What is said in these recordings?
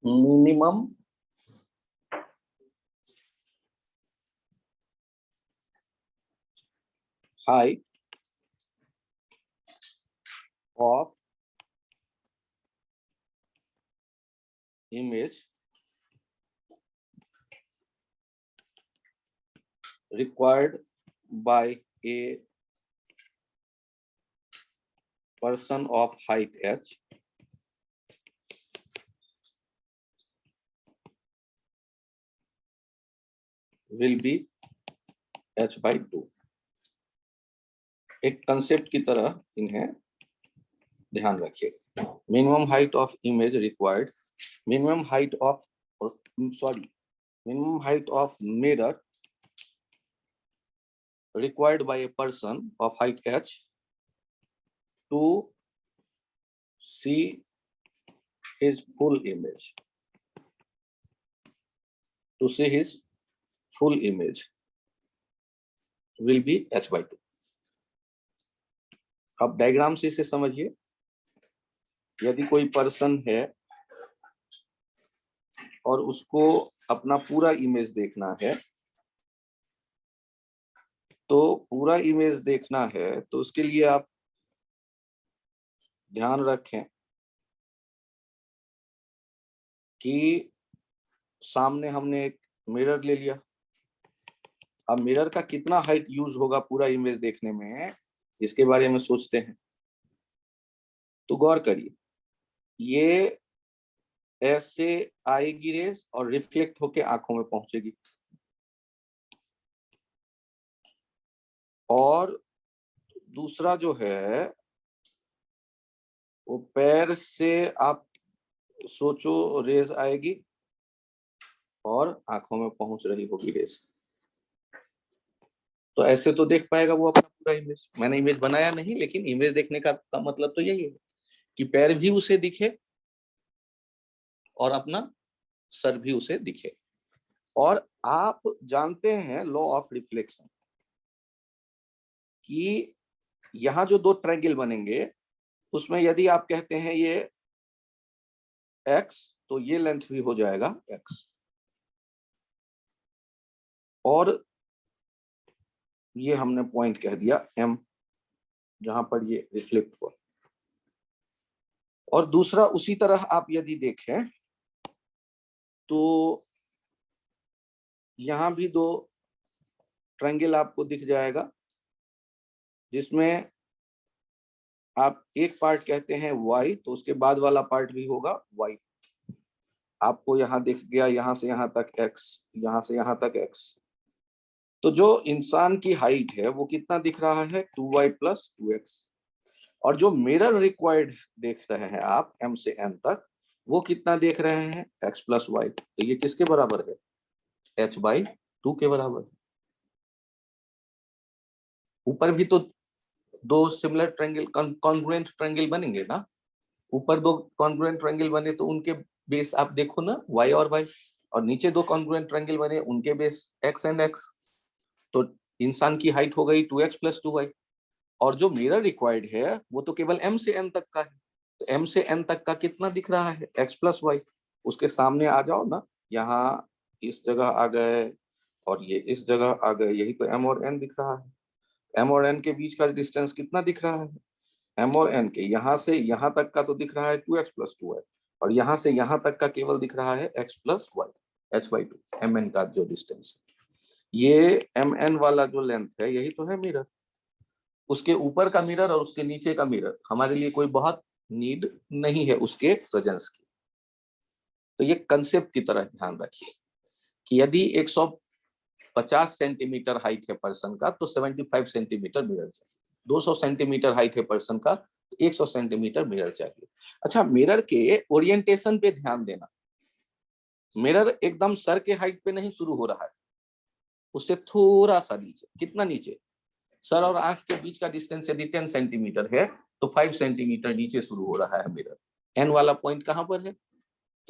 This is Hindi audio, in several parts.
Minimum height of image required by a person of height h will be h by 2। एक कंसेप्ट की तरह इन्हें ध्यान रखिए। Minimum height of image required, minimum height of minimum height of mirror required by a person of height h to see his full image, to see his full image will be h by 2। अब डायग्राम से इसे समझिए। यदि कोई पर्सन है और उसको अपना पूरा इमेज देखना है, तो पूरा इमेज देखना है तो उसके लिए आप ध्यान रखें कि सामने हमने एक मिरर ले लिया। अब मिरर का कितना हाइट यूज होगा पूरा इमेज देखने में, इसके बारे में सोचते हैं तो गौर करिए। ये ऐसे आएगी रेस और रिफ्लेक्ट होके आंखों में पहुंचेगी, और दूसरा जो है वो पैर से आप सोचो रेस आएगी और आंखों में पहुंच रही होगी रेस। तो ऐसे तो देख पाएगा वो अपना पूरा इमेज। मैंने इमेज बनाया नहीं, लेकिन इमेज देखने का मतलब तो यही है कि पैर भी उसे दिखे और अपना सर भी उसे दिखे। और आप जानते हैं लॉ ऑफ रिफ्लेक्शन कि यहां जो दो ट्रायंगल बनेंगे उसमें यदि आप कहते हैं ये x, तो ये लेंथ भी हो जाएगा x, और ये हमने पॉइंट कह दिया m जहां पर ये रिफ्लेक्ट हुआ। और दूसरा उसी तरह आप यदि देखें तो यहां भी दो ट्रायंगल आपको दिख जाएगा, जिसमें आप एक पार्ट कहते हैं y, तो उसके बाद वाला पार्ट भी होगा y। आपको यहां दिख गया यहां से यहां तक x, यहां से यहां तक x। तो जो इंसान की हाइट है वो कितना दिख रहा है 2y + 2x, और जो मिरर रिक्वायर्ड देख रहे हैं आप m से n तक, वो कितना देख रहे हैं x + y। तो ये किसके बराबर है, h by 2 के बराबर है। ऊपर भी तो दो सिमिलर ट्रायंगल कॉन्ग्रुएंट ट्रायंगल बनेंगे ना। ऊपर दो कॉन्ग्रुएंट ट्रायंगल बने तो उनके बेस आप देखो ना y और y, और नीचे दो कॉन्ग्रुएंट ट्रायंगल बने उनके बेस x एंड x। तो इंसान की हाइट हो गई 2x + 2y, और जो मिरर रिक्वायर्ड है वो तो केवल m से n तक का है। तो m से n तक का कितना दिख रहा है x + y। उसके सामने आ जाओ ना, यहाँ इस जगह आ गए और ये इस जगह आ गए, यही तो m और n दिख रहा है। m और n के बीच का डिस्टेंस कितना दिख रहा है, m और n के यहाँ से यहाँ तक का तो दिख रहा है 2x + 2y, और यहाँ से यहाँ तक का केवल दिख रहा है x + y, h by 2। mn का जो डिस्टेंस है, ये mn वाला जो लेंथ है यही तो है मिरर। उसके ऊपर का मिरर और उसके नीचे का मिरर हमारे लिए कोई बहुत नीड नहीं है उसके प्रेजेंस की। तो ये कंसेप्ट की तरह ध्यान रखिए कि यदि 150 सेंटीमीटर हाइट है पर्सन का तो 75 सेंटीमीटर मिरर चाहिए। 200 सेंटीमीटर हाइट है पर्सन का तो 100 सेंटीमीटर मिरर चाहिए। अच्छा, मिरर के ओरिएंटेशन पे ध्यान देना। मिरर एकदम सर के हाइट पे नहीं शुरू हो रहा है, उससे थोड़ा सा नीचे। कितना नीचे, सर और आंख के बीच का डिस्टेंस यदि 10 सेंटीमीटर है तो 5 सेंटीमीटर नीचे शुरू हो रहा है मिरर। एन वाला पॉइंट कहां पर है,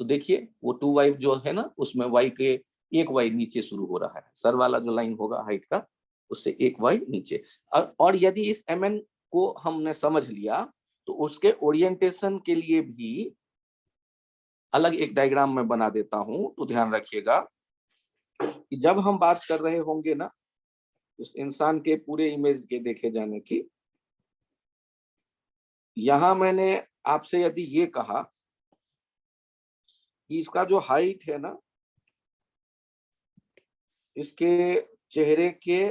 तो देखिए वो 2y जो है ना, उसमें y के एक y नीचे शुरू हो रहा है। सर वाला जो लाइन होगा हाइट का, उससे एक y नीचे। और यदि इस mn को हमने समझ लिया तो उसके ओरिएंटेशन के लिए भी अलग एक डायग्राम में बना देता हूं। तो ध्यान रखिएगा कि जब हम बात कर रहे होंगे ना उस इंसान के पूरे इमेज के देखे जाने की, यहां मैंने आपसे यदि ये कहा कि इसका जो हाइट है ना, इसके चेहरे के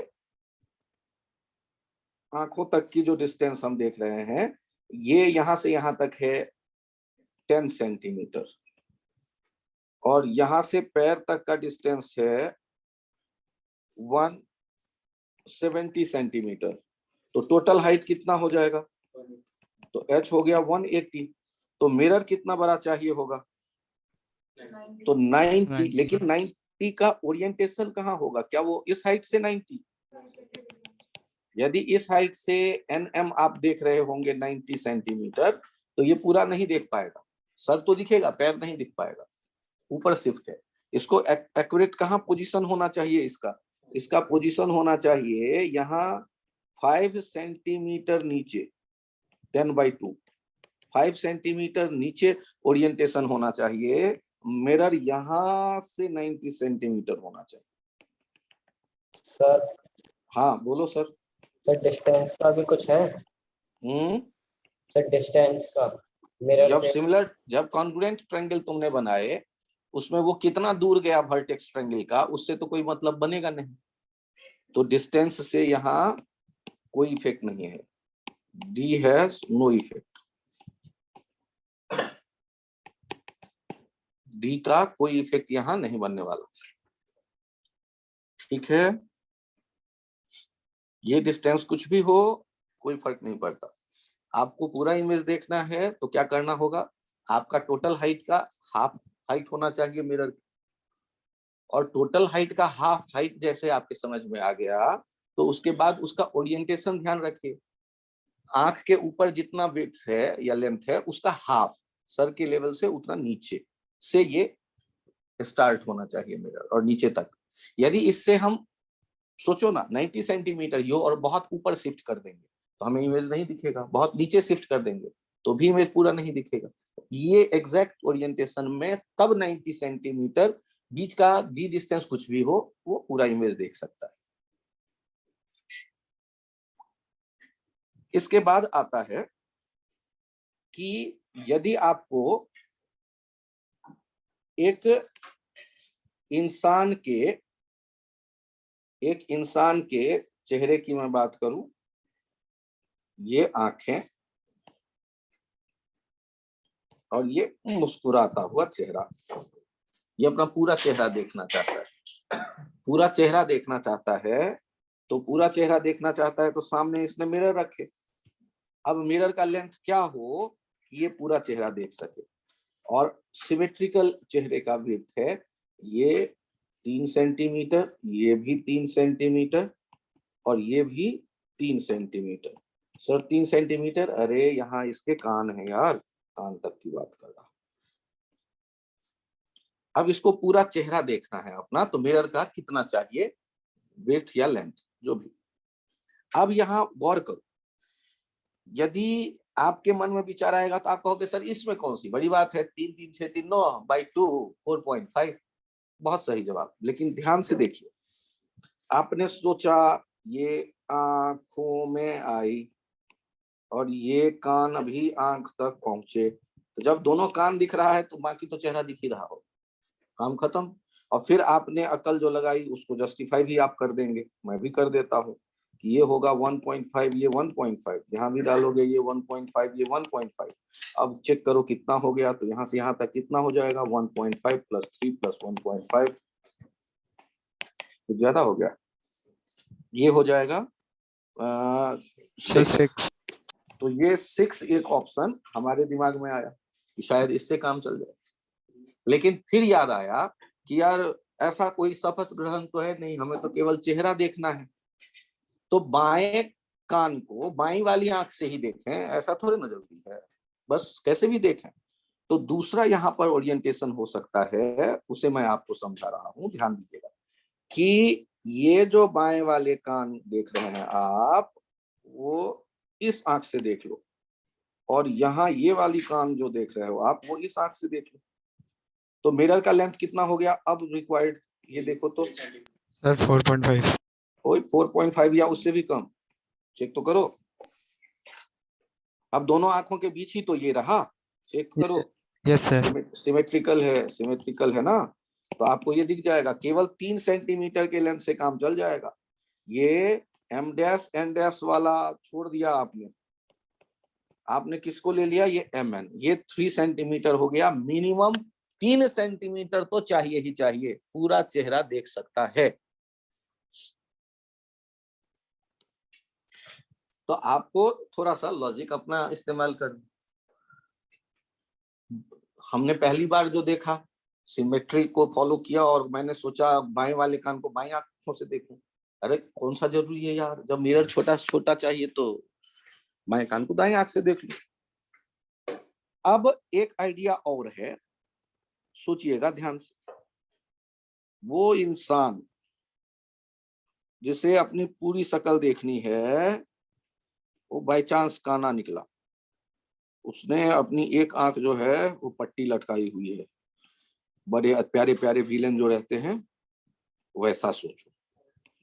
आंखों तक की जो डिस्टेंस हम देख रहे हैं, ये यहां से यहां तक है 10 सेंटीमीटर, और यहां से पैर तक का डिस्टेंस है 170 सेंटीमीटर। तो टोटल हाइट कितना हो जाएगा? तो h हो गया 180। तो मिरर कितना बड़ा चाहिए होगा? तो 90। लेकिन 90 का ओरिएंटेशन कहाँ होगा? क्या वो इस हाइट से 90? यदि इस हाइट से NM आप देख रहे होंगे 90 सेंटीमीटर, तो ये पूरा नहीं देख पाएगा। सर तो दिखेगा, पैर नहीं दिख पाएगा, ऊपर शिफ्ट है। इसको एक्यूरेट कहाँ पोजीशन होना चाहिए? इसका पोजीशन होना चाहिए यहाँ 5 सेंटीमीटर नीचे, 10/2, 5 सेंटीमीटर नीचे ओरिएंटेशन होना चाहिए। मिरर यहाँ से 90 सेंटीमीटर होना चाहिए। सर हाँ बोलो सर। सर डिस्टेंस का भी कुछ है? सर डिस्टेंस का मिरर से जब कॉन्ग्रुएंट ट्रायंगल तुमने बनाए, उसमें वो कितना दूर गया वर्टेक्स ट्रायंगल का, उससे तो कोई मतलब बनेगा नहीं। तो डिस्टेंस से यहाँ कोई इफेक्ट नहीं है। D has no effect. D का कोई इफेक्ट यहाँ नहीं बनने वाला। ठीक है, ये डिस्टेंस कुछ भी हो कोई फर्क नहीं पड़ता। आपको पूरा इमेज देखना है तो क्या करना होगा? आपका टोटल हाइट का हाफ हाइट होना चाहिए मिरर की, और टोटल हाइट का हाफ हाइट जैसे आपके समझ में आ गया, तो उसके बाद उसका ओरिएंटेशन ध्यान रखिए। आंख के ऊपर जितना विड्थ है या लेंथ है, उसका हाफ सर के लेवल से उतना नीचे से ये स्टार्ट होना चाहिए मिरर, और नीचे तक। यदि इससे हम सोचो ना 90 सेंटीमीटर यो और बहुत ऊपर शिफ्ट कर देंगे तो हमें इमेज नहीं दिखेगा, बहुत नीचे शिफ्ट कर देंगे तो भी इमेज पूरा नहीं दिखेगा। ये एग्जैक्ट ओरिएंटेशन में तब 90 सेंटीमीटर बीच का डी डिस्टेंस कुछ भी हो वो पूरा इमेज देख सकता है। इसके बाद आता है कि यदि आपको एक इंसान के चेहरे की मैं बात करूं, ये आंखें और ये मुस्कुराता हुआ चेहरा, ये अपना पूरा चेहरा देखना चाहता है। पूरा चेहरा देखना चाहता है, तो पूरा चेहरा देखना चाहता है तो सामने इसने मिरर रखे। अब मिरर का लेंथ क्या हो कि ये पूरा चेहरा देख सके, और सिमेट्रिकल चेहरे का विड्थ है ये 3 सेंटीमीटर, ये भी 3 सेंटीमीटर, और ये भी 3 सेंटीमीटर। सर 3 सेंटीमीटर, अरे यहाँ इसके कान है यार, कान तक की बात कर रहा। अब इसको पूरा चेहरा देखना है अपना, तो मिरर का कितना चाहिए विड्थ या लेंथ जो भी। अब यहाँ गौर करो, यदि आपके मन में विचार आएगा तो आप कहोगे सर इसमें कौन सी बड़ी बात है, 3 3 6 3 9/2 4.5। बहुत सही जवाब। लेकिन ध्यान से देखिए, आपने सोचा ये आंखों में आई और ये कान अभी आंख तक पहुंचे, तो जब दोनों कान दिख रहा है तो बाकी तो चेहरा दिख ही रहा हो, काम खत्म। और फिर आपने अकल जो लगाई उसको जस्टिफाई भी आप कर देंगे, मैं भी कर देता हूँ कि ये होगा 1.5, ये 1.5, यहाँ भी डालोगे ये 1.5, ये 1.5। अब चेक करो कितना हो गया, तो यहाँ से यहाँ तक कितना हो जाएगा 1.5 + 3 + 1.5, कुछ ज्यादा हो गया, ये हो जाएगा 6। तो ये 6 एक ऑप्शन हमारे दिमाग में आया कि शायद इससे काम चल जाए। लेकिन फिर याद आया कि यार ऐसा कोई शपथ ग्रहण तो है नहीं, हमें तो केवल चेहरा देखना है। तो बाएं कान को बाईं वाली आंख से ही देखें ऐसा थोड़ी ना जरूरी है, बस कैसे भी देखें। तो दूसरा यहाँ पर ओरिएंटेशन हो सकता है, उसे मैं आपको समझा रहा हूँ, ध्यान दीजिएगा कि ये जो बाएं वाले कान देख रहे हैं आप, वो इस आंख से देख लो, और यहाँ ये वाली कान जो देख रहे हो आप, वो इस आंख से देख लो। तो मिरर का लेंथ कितना हो गया अब रिक्वायर्ड, ये देखो तो सर 4.5। वही 4.5 या उससे भी कम, चेक तो करो। अब दोनों आंखों के बीच ही तो ये रहा, चेक करो। Yes sir. सिमेट्रिकल है ना, तो आपको ये दिख जाएगा। केवल 3 सेंटीमीटर के लेंथ से काम चल जाएगा। ये एम डैश एन डैश वाला छोड़ दिया आपने, आपने किसको ले लिया, ये एम एन। ये 3 सेंटीमीटर हो गया। मिनिमम 3 सेंटीमीटर तो चाहिए ही चाहिए, पूरा चेहरा देख सकता है। तो आपको थोड़ा सा लॉजिक अपना इस्तेमाल कर, हमने पहली बार जो देखा सिमेट्री को फॉलो किया और मैंने सोचा बाएं वाले कान को बाएं आंखों से देखूं। अरे कौन सा जरूरी है यार, जब मिरर छोटा छोटा चाहिए तो बाएं कान को दाएं आंख से देख लूं। अब एक आइडिया और है, सोचिएगा ध्यान से। वो इंसान जिसे अपनी पूरी शक्ल देखनी है, वो बाय चांस काना निकला, उसने अपनी एक आंख जो है वो पट्टी लटकाई हुई है। बड़े प्यारे प्यारे विलेन जो रहते हैं वैसा सोचो।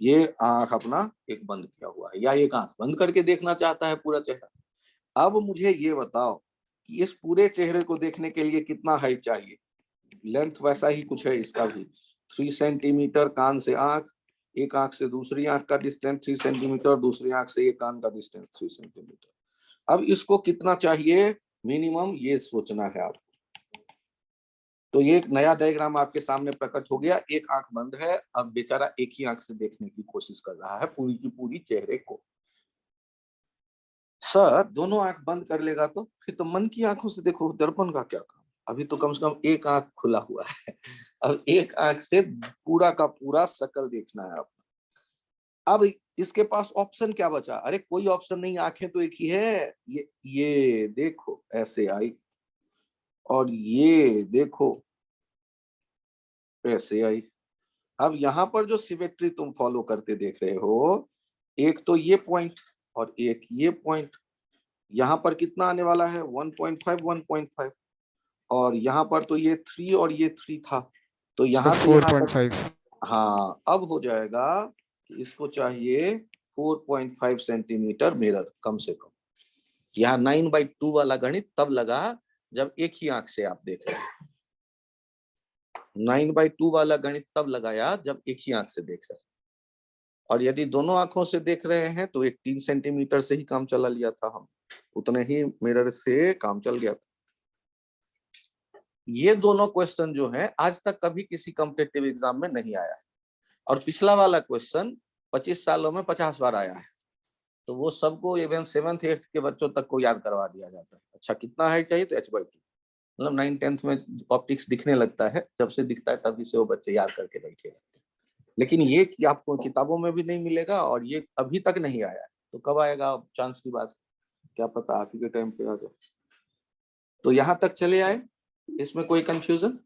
ये आंख अपना एक बंद किया हुआ है, या एक आंख बंद करके देखना चाहता है पूरा चेहरा। अब मुझे ये बताओ कि इस पूरे चेहरे को देखने के लिए कितना हाइट चाहिए। लेंथ वैसा ही कुछ है इसका भी, 3 सेंटीमीटर कान से आंख, एक आंख से दूसरी आंख का डिस्टेंस 3 सेंटीमीटर, दूसरी आंख से एक कान का डिस्टेंस 3 सेंटीमीटर। अब इसको कितना चाहिए मिनिमम, ये सोचना है आपको। तो ये एक नया डायग्राम आपके सामने प्रकट हो गया। एक आंख बंद है, अब बेचारा एक ही आंख से देखने की कोशिश कर रहा है पूरी की पूरी चेहरे को। सर दोनों आंख बंद कर लेगा तो फिर तो मन की आंखों से देखो, दर्पण का क्या काम। अभी तो कम से कम एक आंख खुला हुआ है, अब एक आंख से पूरा का पूरा शक्ल देखना है आपको। अब इसके पास ऑप्शन क्या बचा, अरे कोई ऑप्शन नहीं, आंखें तो एक ही है। ये देखो ऐसे आई, और ये देखो ऐसे आई। अब यहाँ पर जो सिमेट्री तुम फॉलो करते देख रहे हो, एक तो ये पॉइंट और एक ये पॉइंट, यहाँ पर कितना आने वाला है 1.5 1.5, और यहाँ पर तो ये 3 और ये 3 था, तो यहाँ सर से यहाँ तक 4.5। हाँ अब हो जाएगा कि इसको चाहिए 4.5 सेंटीमीटर मिरर कम से कम। यहाँ 9/2 वाला गणित तब लगा जब एक ही आंख से आप देख रहे हैं। 9/2 वाला गणित तब लगाया जब एक ही आंख से देख रहे हैं, और यदि दोनों आंखों से देख रहे हैं तो एक 3 सेंटीमीटर से ही काम चला लिया था हम, उतने ही मिरर से काम चल गया था। ये दोनों क्वेश्चन जो है आज तक कभी किसी कॉम्पिटिटिव एग्जाम में नहीं आया है, और पिछला वाला क्वेश्चन 25 सालों में 50 बार आया है। तो वो सबको इवन 7th 8th के बच्चों तक को याद करवा दिया जाता है। अच्छा कितना हाइट चाहिए, तो h/2, मतलब 9th 10th में ऑप्टिक्स दिखने लगता है, जब से दिखता है तभी से वो बच्चे याद करके बैठे रहते हैं। लेकिन ये कि आपको किताबों में भी नहीं मिलेगा, और ये अभी तक नहीं आया है, तो कब आएगा चांस की बात, क्या पता आप ही के टाइम पे आ जाए। तो यहाँ तक चले आए, इसमें कोई कंफ्यूजन?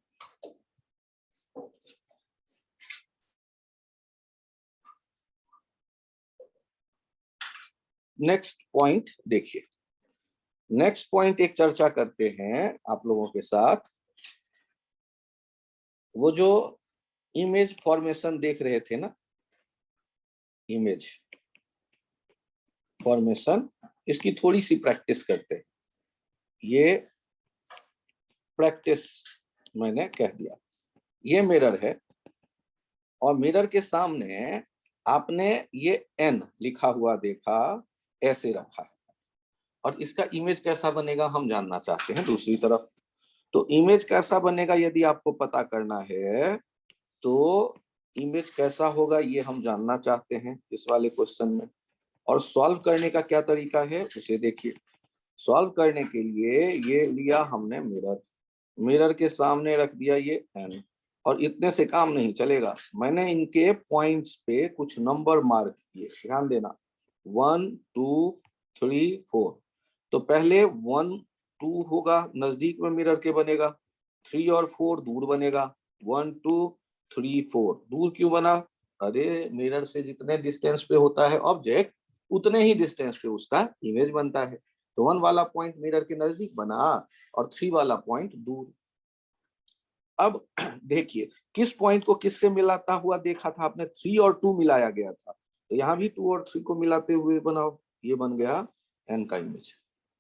नेक्स्ट पॉइंट देखिए, नेक्स्ट पॉइंट एक चर्चा करते हैं आप लोगों के साथ। वो जो इमेज फॉर्मेशन देख रहे थे ना, इमेज फॉर्मेशन, इसकी थोड़ी सी प्रैक्टिस करते हैं। ये प्रैक्टिस मैंने कह दिया। ये मिरर है, और मिरर के सामने आपने ये एन लिखा हुआ देखा, ऐसे रखा है, और इसका इमेज कैसा बनेगा हम जानना चाहते हैं दूसरी तरफ। तो इमेज कैसा बनेगा यदि आपको पता करना है, तो इमेज कैसा होगा ये हम जानना चाहते हैं इस वाले क्वेश्चन में। और सॉल्व करने का क्या तरीका है उसे देखिए। सॉल्व करने के लिए ये लिया हमने मिरर, मिरर के सामने रख दिया ये एन, और इतने से काम नहीं चलेगा। मैंने इनके पॉइंट्स पे कुछ नंबर मार्क किए, ध्यान देना, 1 2 3 4। तो पहले 1 2 होगा, नजदीक में मिरर के बनेगा, 3 और 4 दूर बनेगा, 1 2 3 4। दूर क्यों बना, अरे मिरर से जितने डिस्टेंस पे होता है ऑब्जेक्ट, उतने ही डिस्टेंस पे उसका इमेज बनता है। तो 1 वाला पॉइंट मिरर के नजदीक बना और 3 वाला पॉइंट दूर। अब देखिए किस पॉइंट को किससे मिलाता हुआ देखा था आपने, 3 और 2 मिलाया गया था, तो यहाँ भी 2 और 3 को मिलाते हुए बनाओ, ये बन गया एन का इमेज।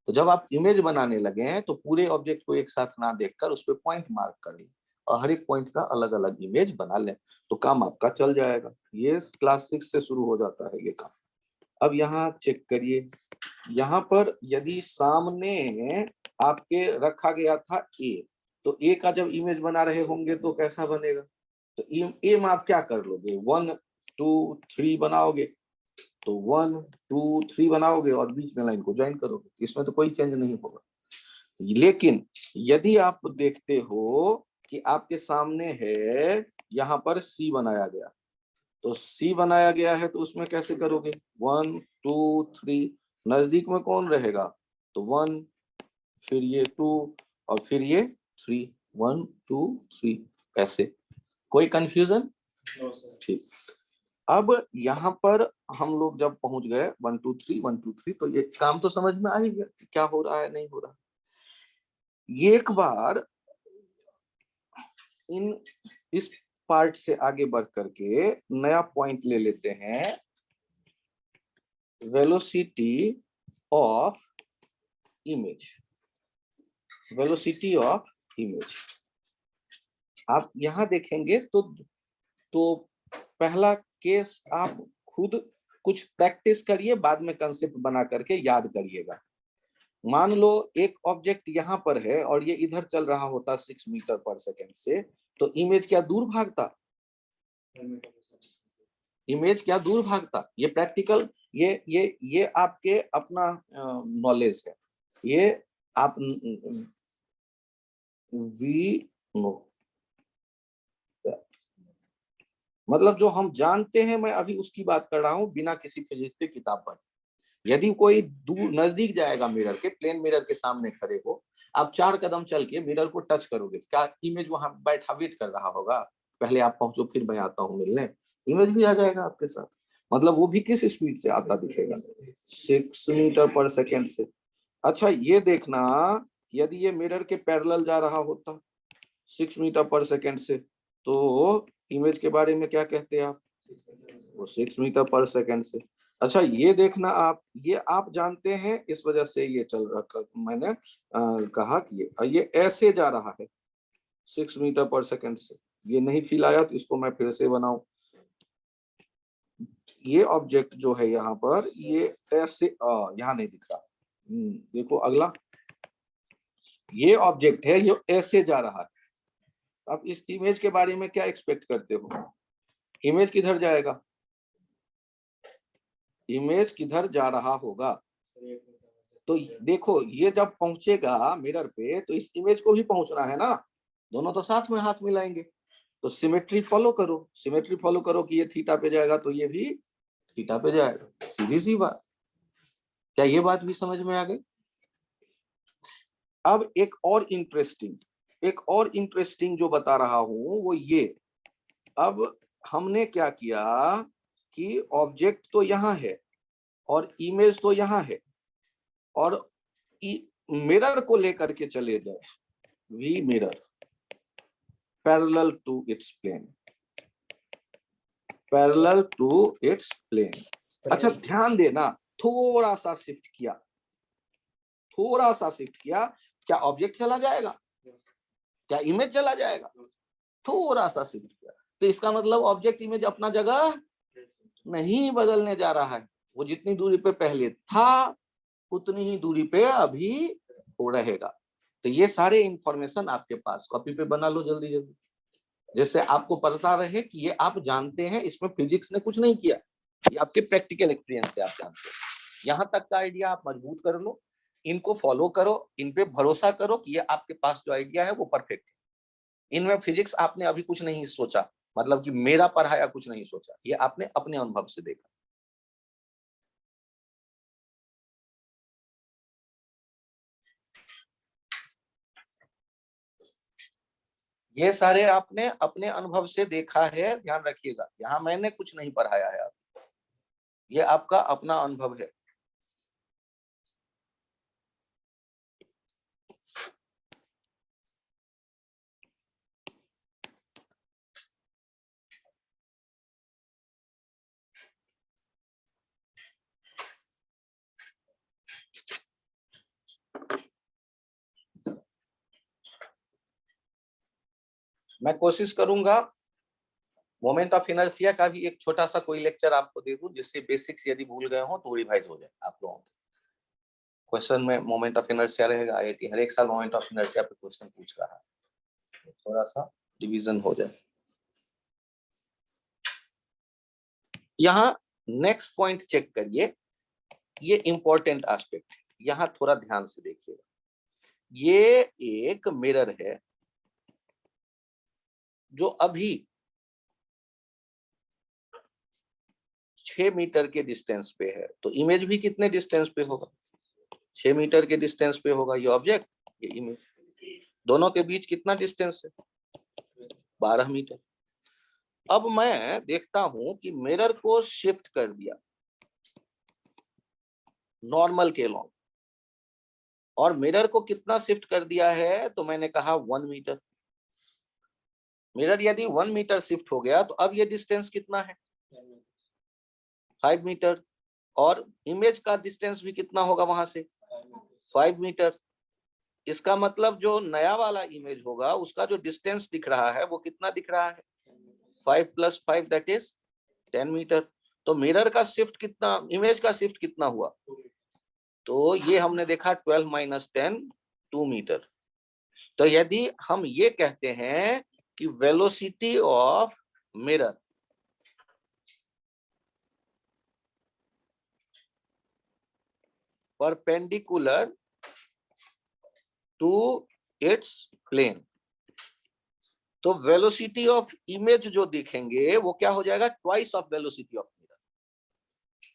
तो जब आप इमेज बनाने लगे हैं तो पूरे ऑब्जेक्ट को एक साथ ना देखकर उस पर पॉइंट मार्क कर लें और हर एक पॉइंट का अलग अलग इमेज बना लें, तो काम आपका चल जाएगा। ये क्लास 6 से शुरू हो जाता है ये काम। अब यहाँ चेक करिए, यहाँ पर यदि सामने आपके रखा गया था ए, तो ए का जब इमेज बना रहे होंगे तो कैसा बनेगा, तो ए में आप क्या कर लोगे, 1 2 3 बनाओगे, तो 1 2 3 बनाओगे और बीच में लाइन को ज्वाइन करोगे, इसमें तो कोई चेंज नहीं होगा। लेकिन यदि आप देखते हो कि आपके सामने है यहाँ पर सी बनाया गया, तो सी बनाया गया है तो उसमें कैसे करोगे, 1 2 3, नजदीक में कौन रहेगा, तो 1, फिर ये 2 और फिर ये 3, 1 2 3 ऐसे। कोई कंफ्यूजन? ठीक। अब यहाँ पर हम लोग जब पहुंच गए 1 2 3 1 2 3, तो ये काम तो समझ में आ ही गया कि क्या हो रहा है नहीं हो रहा। ये एक बार इस पार्ट से आगे बढ़ करके नया पॉइंट ले लेते हैं, velocity of image. Velocity of image आप यहां देखेंगे तो पहला केस आप खुद कुछ प्रैक्टिस करिए, बाद में कंसेप्ट बना करके याद करिएगा। मान लो एक ऑब्जेक्ट यहाँ पर है और ये इधर चल रहा होता 6 मीटर पर सेकेंड से, तो इमेज क्या दूर भागता, इमेज क्या दूर भागता। ये प्रैक्टिकल, ये आपके अपना नॉलेज है, ये आप वी नो, मतलब जो हम जानते हैं, मैं अभी उसकी बात कर रहा हूं बिना किसी फिजिक्स की किताब पर। यदि कोई दूर नजदीक जाएगा मिरर के, प्लेन मिरर के सामने खड़े हो, आप 4 कदम चल के मिरर को टच करोगे, क्या इमेज वहां बैठा वेट कर रहा होगा, पहले आप पहुंचो फिर मैं आता हूं मिलने, इमेज भी आ जाएगा आपके साथ। मतलब वो भी किस स्पीड से आता दिखेगा, 6 मीटर पर सेकेंड से। अच्छा ये देखना, यदि ये मिरर के पैरेलल जा रहा होता 6 मीटर पर सेकेंड से, तो इमेज के बारे में क्या कहते हैं आप, वो 6 मीटर पर सेकेंड से। अच्छा ये देखना आप, ये आप जानते हैं इस वजह से ये चल रहा, मैंने कहा कि ये ऐसे जा रहा है 6 मीटर पर सेकेंड से, ये नहीं फील आया तो इसको मैं फिर से बनाऊं। ये ऑब्जेक्ट जो है यहाँ पर, ये ऐसे यहाँ नहीं दिख रहा, देखो अगला, ये ऑब्जेक्ट है ये ऐसे जा रहा है। अब इस इमेज के बारे में क्या एक्सपेक्ट करते हो, इमेज किधर जाएगा, इमेज किधर जा रहा होगा, तो देखो ये जब पहुंचेगा मिरर पे तो इस इमेज को भी पहुंचना है ना, दोनों तो साथ में हाथ मिलाएंगे, तो सिमेट्री फॉलो करो, सिमेट्री फॉलो करो कि ये थीटा पे जाएगा तो ये भी थीटा पे जाएगा, सीधी सी बात। क्या ये बात भी समझ में आ गई? अब एक और इंटरेस्टिंग जो बता रहा हूं वो ये, अब हमने क्या किया कि ऑब्जेक्ट तो यहाँ है और इमेज तो यहाँ है, और मिरर को लेकर के चले गए, we mirror parallel to its plane, parallel to its plane. अच्छा ध्यान देना, थोड़ा सा शिफ्ट किया, क्या ऑब्जेक्ट चला जाएगा, क्या इमेज चला जाएगा, थोड़ा सा शिफ्ट किया, तो इसका मतलब ऑब्जेक्ट इमेज अपना जगह नहीं बदलने जा रहा है, वो जितनी दूरी पे पहले था उतनी ही दूरी पे अभी हो रहेगा। तो ये सारे इंफॉर्मेशन आपके पास कॉपी पे बना लो जल्दी जल्दी, जैसे आपको पता रहे कि ये आप जानते हैं, इसमें फिजिक्स ने कुछ नहीं किया, ये आपके प्रैक्टिकल एक्सपीरियंस से आप जानते हैं। यहाँ तक का आइडिया आप मजबूत कर लो, इनको फॉलो करो, इन पे भरोसा करो कि ये आपके पास जो आइडिया है वो परफेक्ट है। इनमें फिजिक्स आपने अभी कुछ नहीं सोचा, मतलब कि मेरा पढ़ाया कुछ नहीं सोचा, ये आपने अपने अनुभव से देखा। ये सारे आपने अपने अनुभव से देखा है, ध्यान रखिएगा, यहाँ मैंने कुछ नहीं पढ़ाया है आपको, ये आपका अपना अनुभव है। मैं कोशिश करूंगा मोमेंट ऑफ इनर्शिया का भी एक छोटा सा कोई लेक्चर आपको दे दूं, जिससे बेसिक्स यदि भूल गए हो तो रिवाइज हो जाए आप लोगों के। क्वेश्चन में मोमेंट ऑफ इनर्शिया रहेगा, आईआईटी हर एक साल मोमेंट ऑफ इनर्शिया पे क्वेश्चन पूछ रहा है, थोड़ा सा डिवीजन हो जाए। यहाँ नेक्स्ट पॉइंट चेक करिए, ये इंपॉर्टेंट एस्पेक्ट है, यहाँ थोड़ा ध्यान से देखिएगा। ये एक मिरर है जो अभी 6 मीटर के डिस्टेंस पे है, तो इमेज भी कितने डिस्टेंस पे होगा? 6 मीटर के डिस्टेंस पे होगा ये ऑब्जेक्ट, ये इमेज। दोनों के बीच कितना डिस्टेंस है? 12 मीटर। अब मैं देखता हूं कि मिरर को शिफ्ट कर दिया नॉर्मल के लॉन्ग, और मिरर को कितना शिफ्ट कर दिया है? तो मैंने कहा 1 मीटर। मिरर यदि 1 मीटर शिफ्ट हो गया तो अब ये डिस्टेंस कितना है? 5 मीटर। और इमेज का डिस्टेंस भी कितना होगा वहां से? 5 मीटर। इसका मतलब जो नया वाला इमेज होगा उसका जो डिस्टेंस दिख रहा है वो कितना दिख रहा है? 5 + 5 दैट इज 10 मीटर। तो मिरर का शिफ्ट कितना, इमेज का शिफ्ट कितना हुआ? तो ये हमने देखा 12 - 10 2 मीटर। तो यदि हम ये कहते हैं कि velocity of mirror perpendicular to its plane, तो वेलोसिटी ऑफ इमेज जो देखेंगे वो क्या हो जाएगा? Twice of velocity of mirror.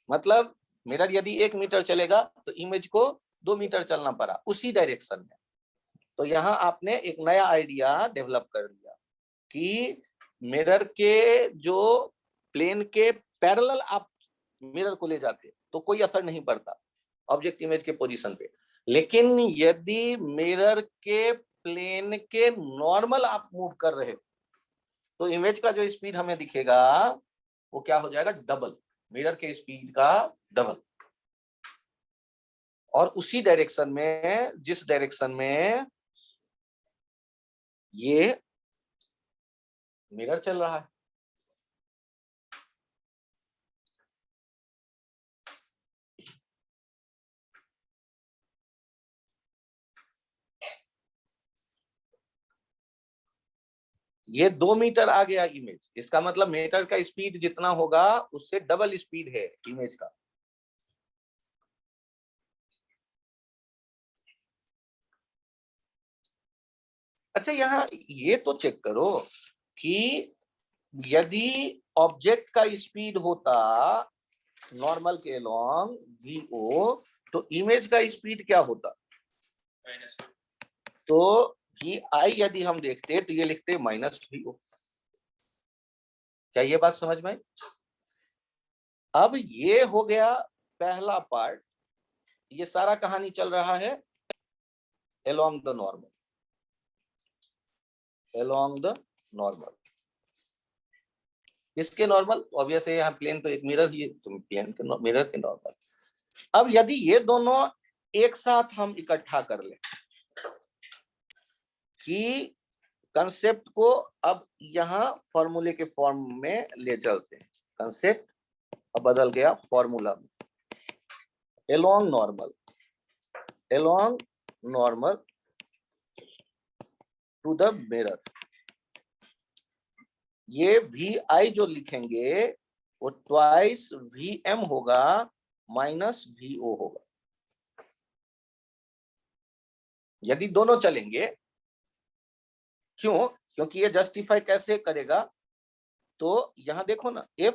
मतलब मिरर यदि 1 मीटर चलेगा तो इमेज को 2 मीटर चलना पड़ा उसी डायरेक्शन में। तो यहाँ आपने एक नया आइडिया डेवलप कर लिया कि मिरर के जो प्लेन के पैरेलल आप मिरर को ले जाते तो कोई असर नहीं पड़ता ऑब्जेक्ट इमेज के पोजीशन पे, लेकिन यदि मिरर के प्लेन के नॉर्मल आप मूव कर रहे हो तो इमेज का जो स्पीड हमें दिखेगा वो क्या हो जाएगा? डबल, मिरर के स्पीड का डबल। और उसी डायरेक्शन में, जिस डायरेक्शन में ये मिरर चल रहा है। ये 2 मीटर आ गया इमेज, इसका मतलब मीटर का स्पीड जितना होगा उससे डबल स्पीड है इमेज का। अच्छा, यहाँ ये तो चेक करो कि यदि ऑब्जेक्ट का स्पीड होता नॉर्मल के लॉन्ग vo, तो इमेज का स्पीड क्या होता? तो vi यदि हम देखते तो ये लिखते -vo। क्या ये बात समझ में आई? अब ये हो गया पहला पार्ट। ये सारा कहानी चल रहा है along the normal, along the normal। किसके नॉर्मल? ऑब्वियस है, यहाँ प्लेन तो एक मिरर ही है, तो प्लेन के मिरर के नॉर्मल। अब यदि ये दोनों एक साथ हम इकट्ठा कर ले कि कंसेप्ट को अब यहाँ फॉर्मूले के फॉर्म में ले चलते हैं, कंसेप्ट अब बदल गया फॉर्मूला में। along normal to the mirror, ये vi जो लिखेंगे वो ट्वाइस vm होगा -vo होगा। यदि दोनों चलेंगे, क्यों? क्योंकि ये जस्टिफाई कैसे करेगा? तो यहां देखो ना, if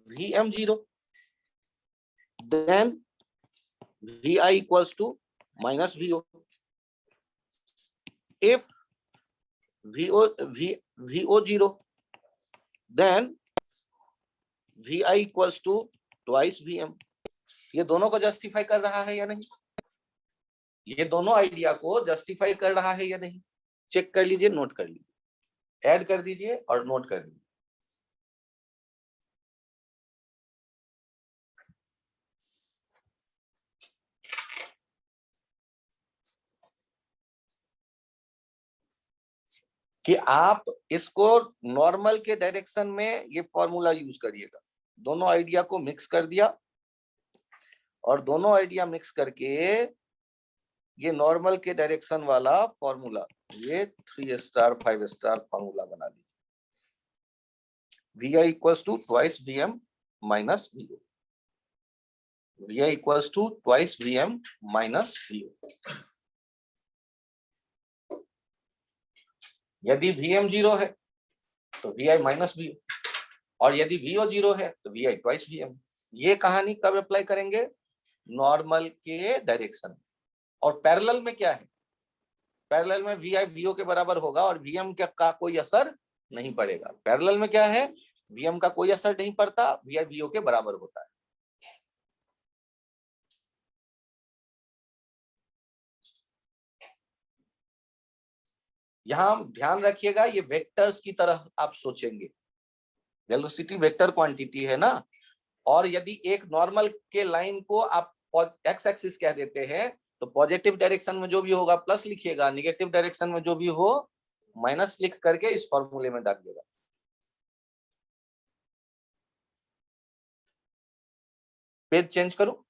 vm 0 then vi equals to -vo, if vo 0 then vi equals to twice vm। ये दोनों को जस्टिफाई कर रहा है या नहीं? ये दोनों आइडिया को जस्टिफाई कर रहा है या नहीं? चेक कर लीजिए, नोट कर लीजिए, ऐड कर दीजिए और नोट कर लीजिए। कि आप इसको नॉर्मल के डायरेक्शन में ये फॉर्मूला यूज करिएगा। दोनों आइडिया को मिक्स कर दिया और दोनों आइडिया मिक्स करके ये नॉर्मल के डायरेक्शन वाला फॉर्मूला, ये 3 स्टार 5 स्टार फॉर्मूला बना लीजिए। Vi equals to twice Vm minus Vo. Vi equals to twice Vm minus Vo. यदि Vm 0 है तो Vi माइनस Vo, और यदि Vo 0 है तो Vi ट्वाइस Vm। ये कहानी कब अप्लाई करेंगे? नॉर्मल के डायरेक्शन। और पैरेलल में क्या है? पैरेलल में Vi Vo के बराबर होगा और Vm का कोई असर नहीं पड़ेगा। पैरेलल में क्या है? Vm का कोई असर नहीं पड़ता, Vi Vo के बराबर होता है। यहां ध्यान रखिएगा, ये वेक्टर्स की तरह आप सोचेंगे। वेलोसिटी वेक्टर क्वांटिटी है ना, और यदि एक नॉर्मल के लाइन को आप एक्स एक्सिस कह देते हैं तो पॉजिटिव डायरेक्शन में जो भी होगा प्लस लिखिएगा, नेगेटिव डायरेक्शन में जो भी हो माइनस लिख करके इस फॉर्मूले में डालिएगा। पेज चेंज करो।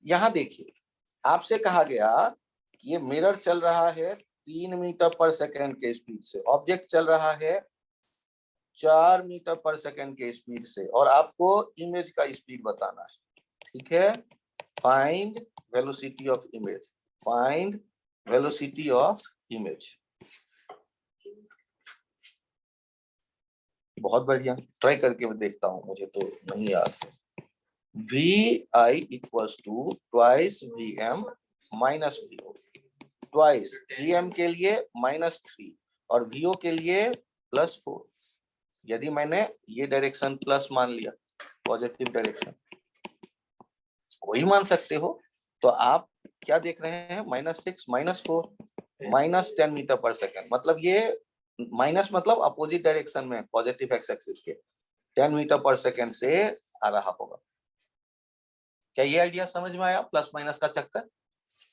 यहां देखिए, आपसे कहा गया कि ये मिरर चल रहा है 3 मीटर पर सेकंड के स्पीड से, ऑब्जेक्ट चल रहा है 4 मीटर पर सेकंड के स्पीड से, और आपको इमेज का स्पीड बताना है। ठीक है, find velocity of image, find velocity of image. बहुत बढ़िया, ट्राई करके मैं देखता हूं, मुझे तो नहीं याद है। Vi equals to twice Vm minus Vo, twice Vm के लिए -3 और Vo के लिए +4। यदि मैंने ये डायरेक्शन प्लस मान लिया, पॉजिटिव डायरेक्शन, वही मान सकते हो, तो आप क्या देख रहे हैं? -6 -4 -10 मीटर पर सेकंड, मतलब ये माइनस मतलब अपोजिट डायरेक्शन में पॉजिटिव एक्स एक्सिस के 10 मीटर पर सेकंड से आ रहा होगा। क्या ये आइडिया समझ में आया? प्लस माइनस का चक्कर,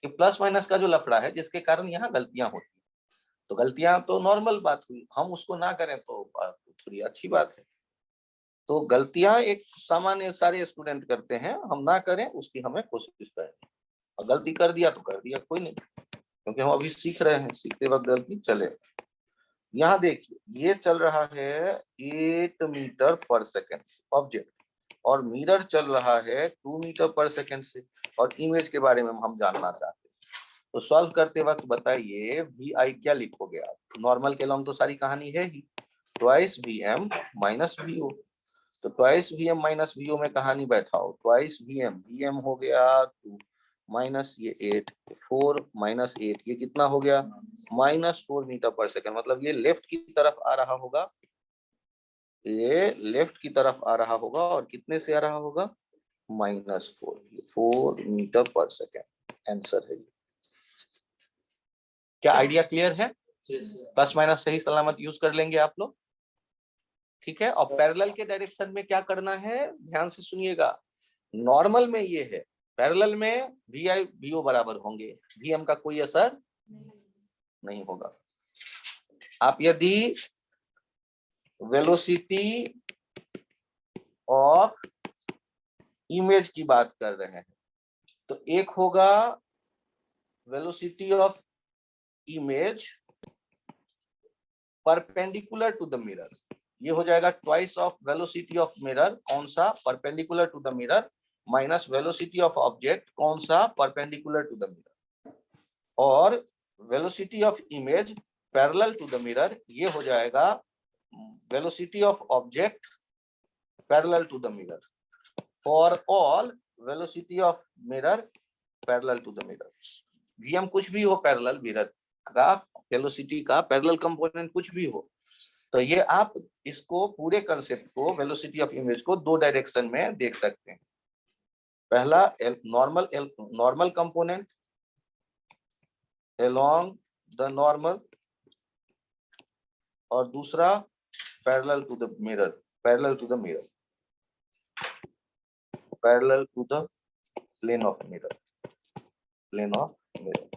कि प्लस माइनस का जो लफड़ा है जिसके कारण यहाँ गलतियां होती हैं। तो गलतियां तो नॉर्मल बात हुई, हम उसको ना करें तो थोड़ी अच्छी बात है। तो गलतियां एक सामान्य सारे स्टूडेंट करते हैं, हम ना करें उसकी हमें कोशिश करें। और गलती कर दिया तो कर दिया, कोई नहीं, क्योंकि हम अभी सीख रहे हैं, सीखते वक्त गलती चले। यहाँ देखिए, ये चल रहा है 8 मीटर पर सेकेंड ऑब्जेक्ट, और मिरर चल रहा है 2 मीटर पर सेकेंड से, और इमेज के बारे में हम जानना चाहते हैं। तो सॉल्व करते वक्त बताइए Vi क्या लिखोगे आप? नॉर्मल के लॉन्ग तो सारी कहानी है ही, ट्वाइस Vm माइनस Vo। तो ट्वाइस Vm माइनस Vo में कहानी बैठाओ, ट्वाइस Vm हो गया 2 माइनस ये 8, 4 माइनस 8, ये कितना हो गया? -4 मीटर पर सेकंड। मतलब ये लेफ्ट की तरफ आ रहा होगा, ये लेफ्ट की तरफ आ रहा होगा, और कितने से आ रहा होगा? -4 मीटर पर सेकंड आंसर है। क्या आइडिया क्लियर है? प्लस माइनस सही सलामत यूज कर लेंगे आप लोग, ठीक है। और पैरेलल के डायरेक्शन में क्या करना है, ध्यान से सुनिएगा। नॉर्मल में ये है, पैरेलल में Vi Vo बराबर होंगे, Vm का कोई असर नहीं होगा। आप यदि वेलोसिटी ऑफ इमेज की बात कर रहे हैं तो एक होगा velocity of image perpendicular to the mirror, ये हो जाएगा twice of velocity of mirror, कौन सा? Perpendicular to the mirror, minus velocity of object, कौन सा? परपेंडिकुलर टू द मिरर, और velocity of image parallel to the mirror, ये हो जाएगा velocity of object parallel to the mirror. For all velocity of mirror parallel to the mirror, Vm कुछ भी हो पैरेलल मिरर का, वेलोसिटी का पैरेलल कंपोनेंट कुछ भी हो, तो ये आप इसको पूरे कंसेप्ट को, वेलोसिटी ऑफ इमेज को 2 डायरेक्शन में देख सकते हैं। पहला normal component along the normal, और दूसरा parallel to the mirror, parallel to the mirror, parallel to the plane of mirror, plane of mirror.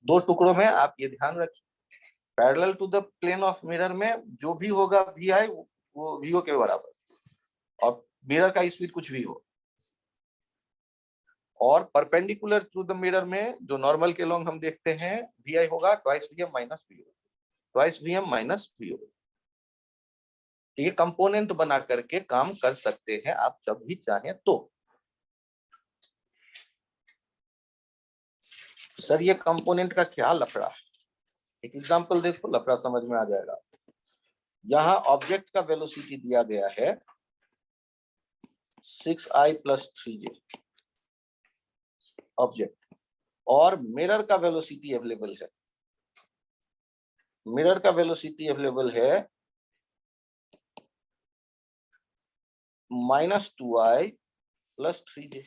दो टुकड़ों में आप ये ध्यान रखिए, parallel to the plane of mirror में जो भी होगा वी आई वो वीओ के बराबर, और मिरर का स्पीड कुछ भी हो, और परपेंडिकुलर टू द मिरर में जो नॉर्मल के लॉन्ग हम देखते हैं वी आई होगा twice V M minus V O, twice V M minus V O. ये कंपोनेंट बना करके काम कर सकते हैं आप जब भी चाहें तो। सर ये कंपोनेंट का क्या लफड़ा है, एक एग्जांपल देखो, लफड़ा समझ में आ जाएगा। यहाँ ऑब्जेक्ट का वेलोसिटी दिया गया है 6i + 3j ऑब्जेक्ट, और मिरर का वेलोसिटी अवेलेबल है, मिरर का वेलोसिटी अवेलेबल है -2i + 3j,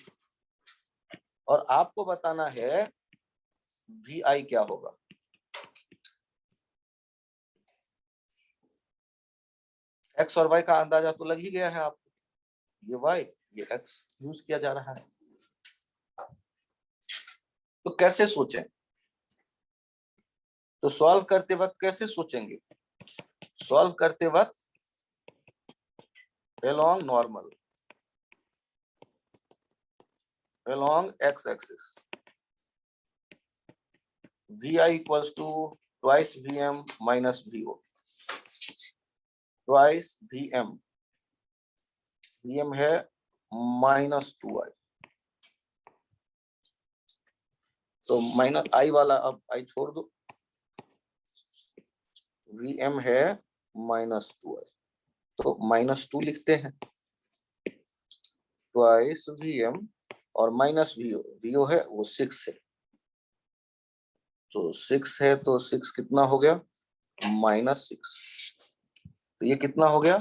और आपको बताना है vi क्या होगा। x और y का अंदाजा तो लग ही गया है आपको, ये y ये x यूज किया जा रहा है। तो कैसे सोचें, तो सॉल्व करते वक्त कैसे सोचेंगे, सॉल्व करते वक्त along normal, along x axis, vi equals to twice vm minus vo, twice vm, vm है -2i, तो माइनस आई वाला अब आई छोड़ दो, vm है -2i, तो -2 लिखते हैं, ट्वाइस vm और माइनस vo, vo है वो 6 है, तो 6 है तो 6 कितना हो गया -6, तो ये कितना हो गया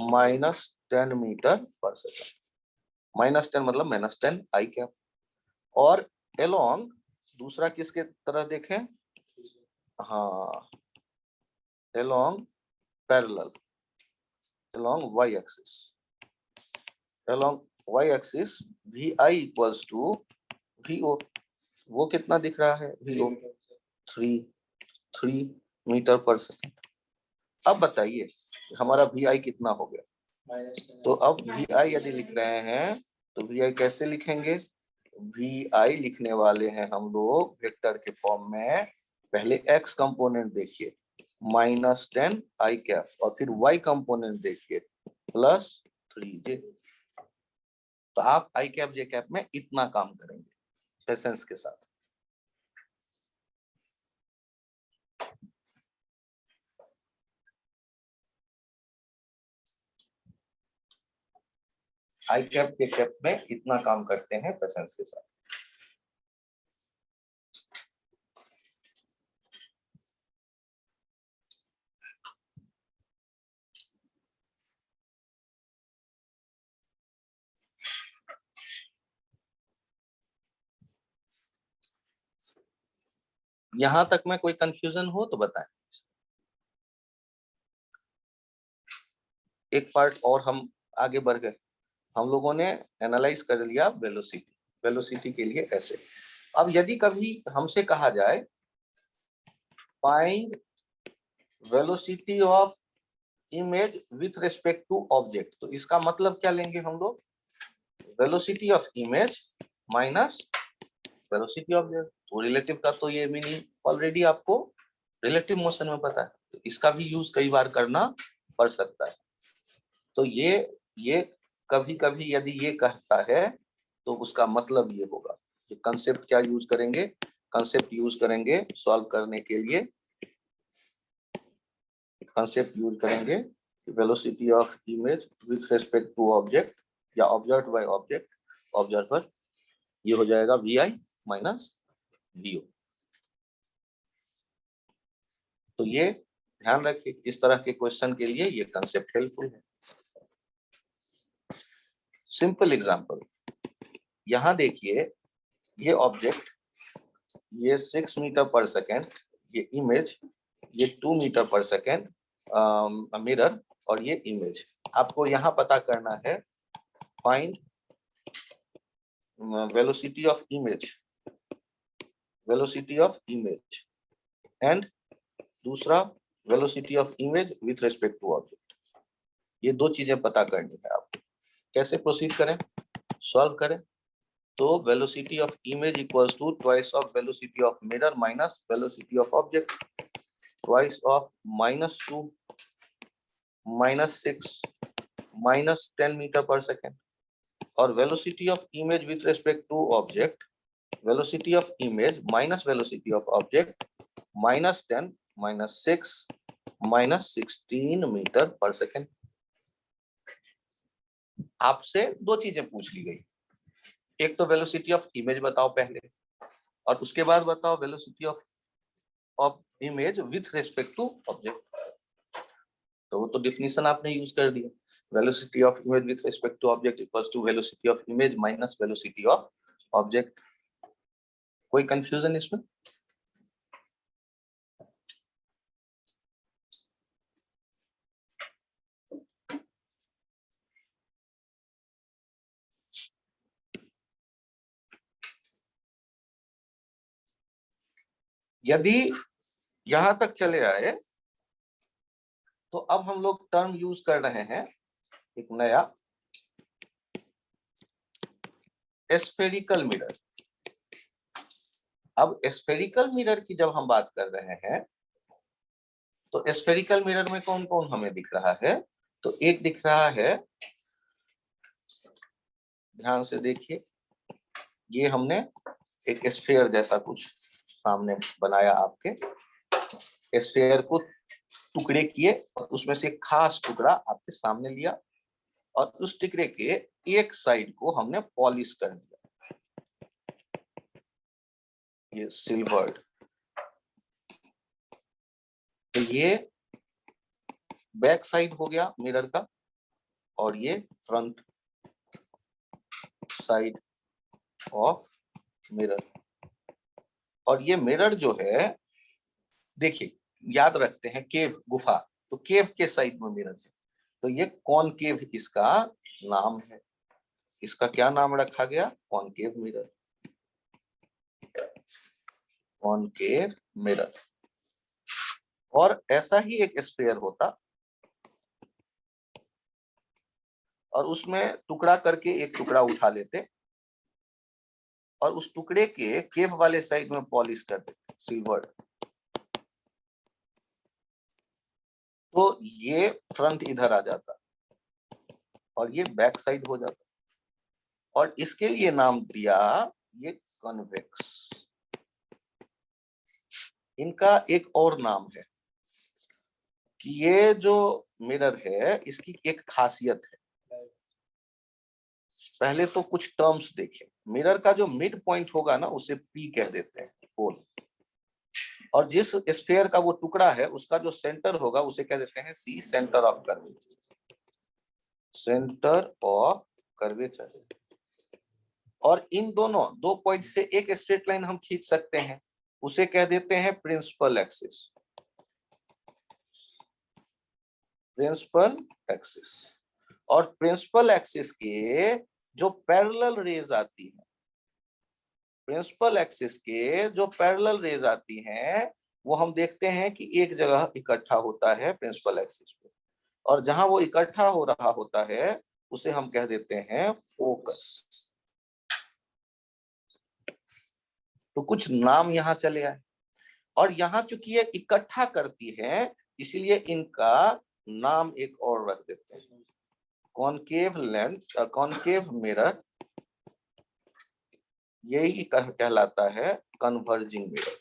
-10 मीटर/सेकंड, -10 मतलब -10 आई कैप। और एलोंग दूसरा किसके तरह देखें, हाँ along parallel, along y axis, along y axis vi equals to vo, वो कितना दिख रहा है vo 3 मीटर/सेकंड। अब बताइए हमारा vi कितना हो गया, तो अब vi यदि लिख रहे हैं तो vi कैसे लिखेंगे, vi लिखने वाले हैं हम लोग वेक्टर के फॉर्म में, पहले x कंपोनेंट देखिए -10 आई कैप, और फिर y कंपोनेंट देखिए +3j, तो आप आई कैप जे कैप में इतना काम करेंगे पेशेंस के साथ। आई कैप के कैप में इतना काम करते हैं पेशेंस के साथ। यहां तक में कोई कंफ्यूजन हो तो बताएं। एक पार्ट और हम आगे बढ़ गए, हम लोगों ने एनालाइज कर लिया वेलोसिटी, वेलोसिटी के लिए ऐसे। अब यदि कभी हमसे कहा जाए find velocity of image with respect to object, तो इसका मतलब क्या लेंगे हम लोग, velocity of image minus velocity of object. तो रिलेटिव का तो ये मीनिंग ऑलरेडी आपको रिलेटिव मोशन में पता है, तो इसका भी यूज कई बार करना पड़ सकता है। तो ये कभी कभी यदि ये कहता है तो उसका मतलब ये होगा, ये कंसेप्ट क्या यूज करेंगे, कंसेप्ट यूज करेंगे सॉल्व करने के लिए, कंसेप्ट यूज करेंगे velocity of image with respect to object या ऑब्जर्व्ड बाय ऑब्जेक्ट, ऑब्जर्वर, ये हो जाएगा vi माइनस vo। तो ये ध्यान रखिए, इस तरह के क्वेश्चन के लिए ये कंसेप्ट हेल्पफुल है। सिंपल एग्जांपल, यहाँ देखिए ये ऑब्जेक्ट, ये 6 मीटर/सेकंड, ये इमेज, ये 2 मीटर/सेकंड मिरर, और ये इमेज। आपको यहाँ पता करना है find velocity of image velocity of image and दूसरा velocity of image with respect to object. ये दो चीजें पता करनी है आपको। कैसे प्रोसीड करें, सॉल्व करें? तो velocity of image equals to twice of velocity of mirror minus velocity of object, twice of -2 -6 -10 metre per second. और velocity of image with respect to object, velocity of image minus velocity of object -10 -6 -16 metre per second. आपसे दो चीजें पूछ ली गई, एक तो वेलोसिटी ऑफ इमेज बताओ पहले, और उसके बाद बताओ velocity of image with respect to object. तो वो तो डिफिनीशन आपने यूज कर दिया, velocity of image with respect to object equals to velocity of image minus velocity of object. कोई कंफ्यूजन इसमें? यदि यहां तक चले आए तो अब हम लोग टर्म यूज कर रहे हैं एक नया, स्फेरिकल मिरर। अब स्फेरिकल मिरर की जब हम बात कर रहे हैं तो स्फेरिकल मिरर में कौन कौन हमें दिख रहा है? तो एक दिख रहा है, ध्यान से देखिए, ये हमने एक स्फेयर जैसा कुछ सामने बनाया, आपके स्फेयर को टुकड़े किए और उसमें से एक खास टुकड़ा आपके सामने लिया और उस टुकड़े के एक साइड को हमने पॉलिश कर दिया, ये सिल्वर्ड। तो ये बैक साइड हो गया मिरर का और ये फ्रंट साइड ऑफ मिरर। और ये मिरर जो है, देखिए याद रखते हैं केव, गुफा, तो केव के साइड में मिरर है, तो ये कॉनकेव इसका नाम है। इसका क्या नाम रखा गया? Concave mirror, concave mirror. और ऐसा ही एक स्फीयर होता और उसमें टुकड़ा करके एक टुकड़ा उठा लेते और उस टुकड़े के केव वाले साइड में पॉलिश कर देते सिल्वर। तो ये फ्रंट इधर आ जाता और ये बैक साइड हो जाता और इसके लिए नाम दिया ये कन्वेक्स। इनका एक और नाम है कि ये जो मिरर है इसकी एक खासियत है। पहले तो कुछ टर्म्स देखें। मिरर का जो मिड पॉइंट होगा ना उसे पी कह देते हैं, पोल। और जिस स्फीयर का वो टुकड़ा है उसका जो सेंटर होगा उसे कह देते हैं C, centre of curvature, centre of curvature. और इन दोनों दो पॉइंट से एक स्ट्रेट लाइन हम खींच सकते हैं, उसे कह देते हैं प्रिंसिपल एक्सिस, प्रिंसिपल एक्सिस। और प्रिंसिपल एक्सिस के जो पैरेलल रेज आती है, प्रिंसिपल एक्सिस के जो पैरेलल रेज आती हैं वो हम देखते हैं कि एक जगह इकट्ठा होता है प्रिंसिपल एक्सिस पे, और जहां वो इकट्ठा हो रहा होता है उसे हम कह देते हैं फोकस। तो कुछ नाम यहाँ चले आए और यहाँ चूंकि ये इकट्ठा करती है इसीलिए इनका नाम एक और रख देते हैं, कॉनकेव लेंस, कॉनकेव मिरर। यही कहलाता है कन्वर्जिंग मिरर,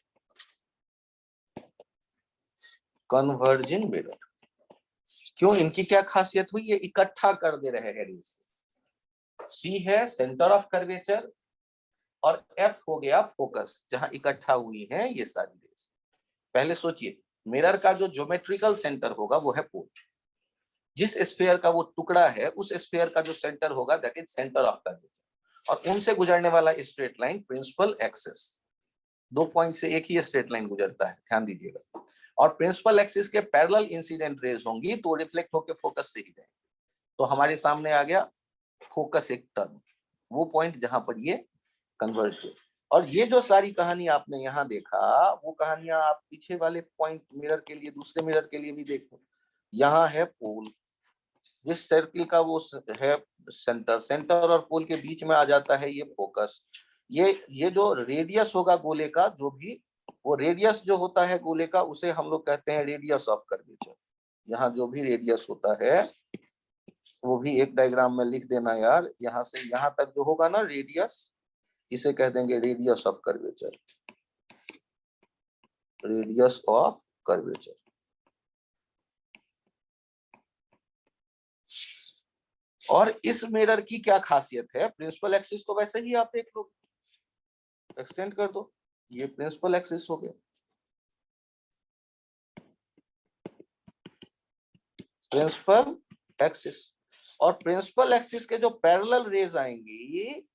कन्वर्जिंग मिरर। क्यों? इनकी क्या खासियत हुई? ये इकट्ठा कर दे रहे हैं रेज। सी है सेंटर ऑफ कर्वेचर और एफ हो गया फोकस, जहां इकट्ठा हुई है ये सारी रेज। पहले सोचिए, मिरर का जो ज्योमेट्रिकल सेंटर होगा वो है पोल। जिस स्फीयर का वो टुकड़ा है उस स्फीयर का जो सेंटर होगा that is centre of curvature, और उनसे गुजरने वाला स्ट्रेट लाइन प्रिंसिपल एक्सिस। दो पॉइंट से एक ही स्ट्रेट लाइन गुजरता है, ध्यान दीजिएगा। और प्रिंसिपल एक्सिस के पैरेलल इंसिडेंट रेज होंगी तो रिफ्लेक्ट होकर फोकस से ही जाएंगे। तो हमारे सामने आ गया फोकस एक टर्म, वो पॉइंट जहां पर ये कन्वर्ज हुए। और ये जो सारी कहानी आपने यहाँ देखा, वो कहानियां आप पीछे वाले पॉइंट मिरर के लिए, दूसरे मिरर के लिए भी देखो। यहाँ है पोल, जिस सर्किल का वो है सेंटर, सेंटर और पोल के बीच में आ जाता है ये फोकस। ये जो रेडियस होगा गोले का, जो भी वो रेडियस जो होता है गोले का, उसे हम लोग कहते हैं रेडियस ऑफ कर्वेचर। यहाँ जो भी रेडियस होता है वो भी एक डायग्राम में लिख देना यार। यहाँ से यहाँ तक जो होगा ना रेडियस, इसे कह देंगे radius of curvature, radius of curvature. और इस मिरर की क्या खासियत है? प्रिंसिपल एक्सिस तो वैसे ही आप देख लो, एक्सटेंड कर दो, ये प्रिंसिपल एक्सिस हो गया। प्रिंसिपल एक्सिस, और प्रिंसिपल एक्सिस के जो पैरेलल रेज आएंगी,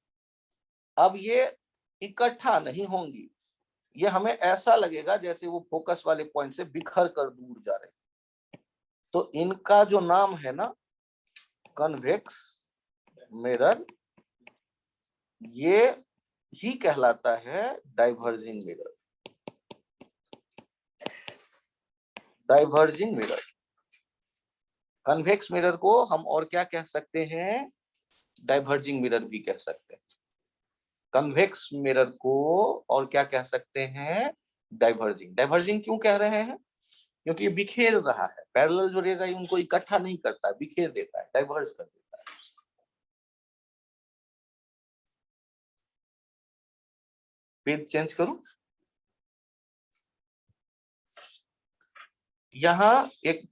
अब ये इकट्ठा नहीं होंगी। ये हमें ऐसा लगेगा जैसे वो फोकस वाले पॉइंट से बिखर कर दूर जा रहे। तो इनका जो नाम है ना कन्वेक्स मिरर, ये ही कहलाता है diverging mirror. Diverging mirror, convex mirror को हम और क्या कह सकते हैं? डाइवर्जिंग मिरर भी कह सकते हैं। कन्वेक्स मिरर को और क्या कह सकते हैं? डाइवर्जिंग। डाइवर्जिंग क्यों कह रहे हैं? क्योंकि ये बिखेर रहा है। पैरेलल जो रेज आई उनको इकट्ठा नहीं करता, बिखेर देता है, डाइवर्ज कर देता है। पेज चेंज करूं। यहाँ एक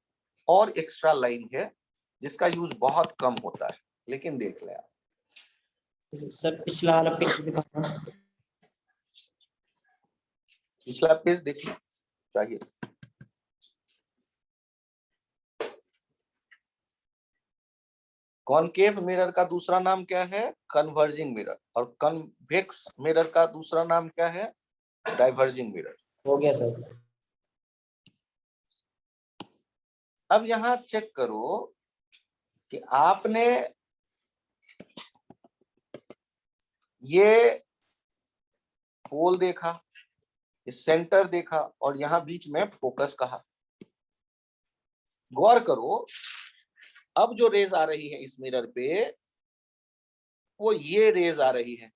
और एक्स्ट्रा लाइन है जिसका यूज बहुत कम होता है, लेकिन देख ले आप। सर पिछला वाला पेज दिखाना। पिछला पेज देखिए चाहिए। कॉनकेव मिरर का दूसरा नाम क्या है? Converging mirror. और कन्वेक्स मिरर का दूसरा नाम क्या है? Diverging mirror. हो गया सर। अब यहाँ चेक करो कि आपने ये पोल देखा, सेंटर देखा, और यहाँ बीच में फोकस कहा। गौर करो, अब जो रेज आ रही है इस मिरर पे, वो ये रेज आ रही है,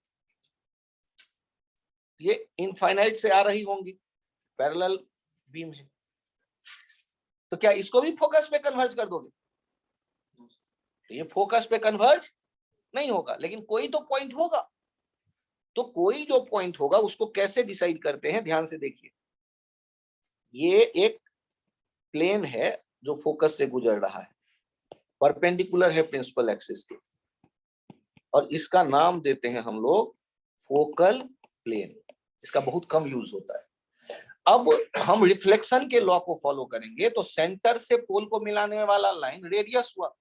ये इनफाइनाइट से आ रही होंगी, पैरेलल बीम है। तो क्या इसको भी फोकस पे कन्वर्ज कर दोगे? तो ये फोकस पे कन्वर्ज नहीं होगा, लेकिन कोई तो पॉइंट होगा। तो कोई जो पॉइंट होगा उसको कैसे डिसाइड करते हैं? ध्यान से देखिए। ये एक प्लेन है जो फोकस से गुजर रहा है, परपेंडिकुलर है प्रिंसिपल एक्सिस के, और इसका नाम देते हैं हम लोग फोकल प्लेन। इसका बहुत कम यूज होता है। अब हम रिफ्लेक्शन के लॉ को फॉलो करेंगे, तो सेंटर से पोल को मिलाने वाला लाइन रेडियस हुआ,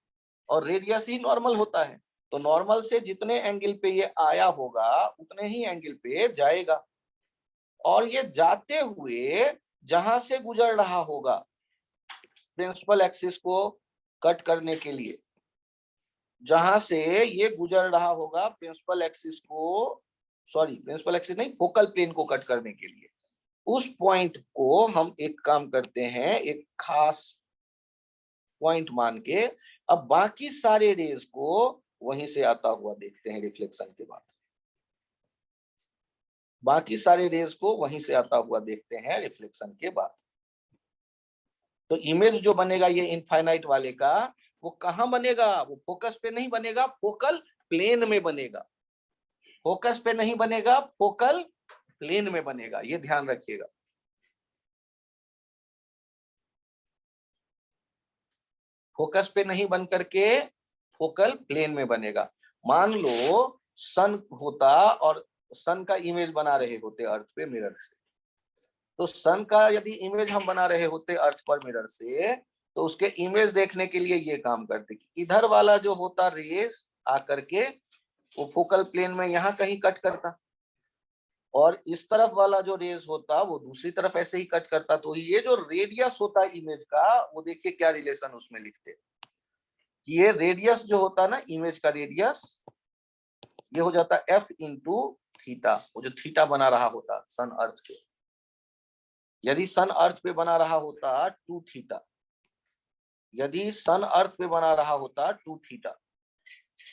और रेडियस ही नॉर्मल होता है। तो नॉर्मल से जितने एंगल पे ये आया होगा उतने ही एंगल पे जाएगा, और ये जाते हुए जहां से गुजर रहा होगा प्रिंसिपल एक्सिस को कट करने के लिए, जहां से ये गुजर रहा होगा प्रिंसिपल एक्सिस को, सॉरी प्रिंसिपल एक्सिस नहीं, फोकल प्लेन को कट करने के लिए, उस पॉइंट को हम एक काम करते हैं, एक खास पॉइंट मान के अब बाकी सारे रेज को वहीं से आता हुआ देखते हैं रिफ्लेक्शन के बाद। बाकी सारे रेज को वहीं से आता हुआ देखते हैं रिफ्लेक्शन के बाद। तो इमेज जो बनेगा ये इनफाइनाइट वाले का, वो कहां बनेगा? वो फोकस पे नहीं बनेगा, फोकल प्लेन में बनेगा। फोकस पे नहीं बनेगा, फोकल प्लेन में बनेगा। ये ध्यान रखिएगा। फोकस पे नहीं बन करके फोकल प्लेन में बनेगा। मान लो सन होता और सन का इमेज बना रहे होते अर्थ पे मिरर से, तो सन का यदि इमेज हम बना रहे होते अर्थ पर मिरर से, तो उसके इमेज देखने के लिए ये काम करते कि इधर वाला जो होता रेस आकर के वो फोकल प्लेन में यहाँ कहीं कट करता, और इस तरफ वाला जो रेज होता वो दूसरी तरफ ऐसे ही कट करता। तो ये जो रेडियस होता है इमेज का, वो देखिए क्या रिलेशन उसमें लिखते, कि ये रेडियस जो होता है ना इमेज का रेडियस, ये हो जाता एफ इंटू थीटा, वो जो थीटा बना रहा होता सन अर्थ पे, यदि सन अर्थ पे बना रहा होता 2 थीटा, यदि सन अर्थ पे बना रहा होता 2 थीटा,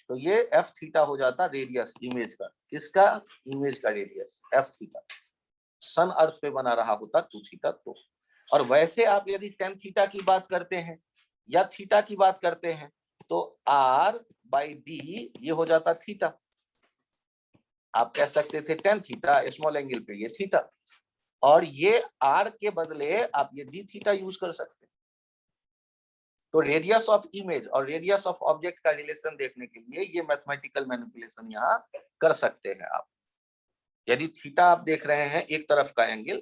तो ये एफ थीटा हो जाता रेडियस इमेज का। किसका? इमेज का रेडियस एफ थीटा। सन अर्थ पे बना रहा होता 2 थीटा तो। और वैसे आप यदि टेन थीटा की बात करते हैं या थीटा की बात करते हैं तो आर बाई डी ये हो जाता थीटा। आप कह सकते थे टेन थीटा, स्मॉल एंगल पे ये थीटा, और ये आर के बदले आप ये डी थीटा यूज कर सकते हैं। तो रेडियस ऑफ इमेज और रेडियस ऑफ ऑब्जेक्ट का रिलेशन देखने के लिए ये मैथमेटिकल मैनिपुलेशन यहाँ कर सकते हैं आप। यदि थीटा आप देख रहे हैं एक तरफ का एंगल,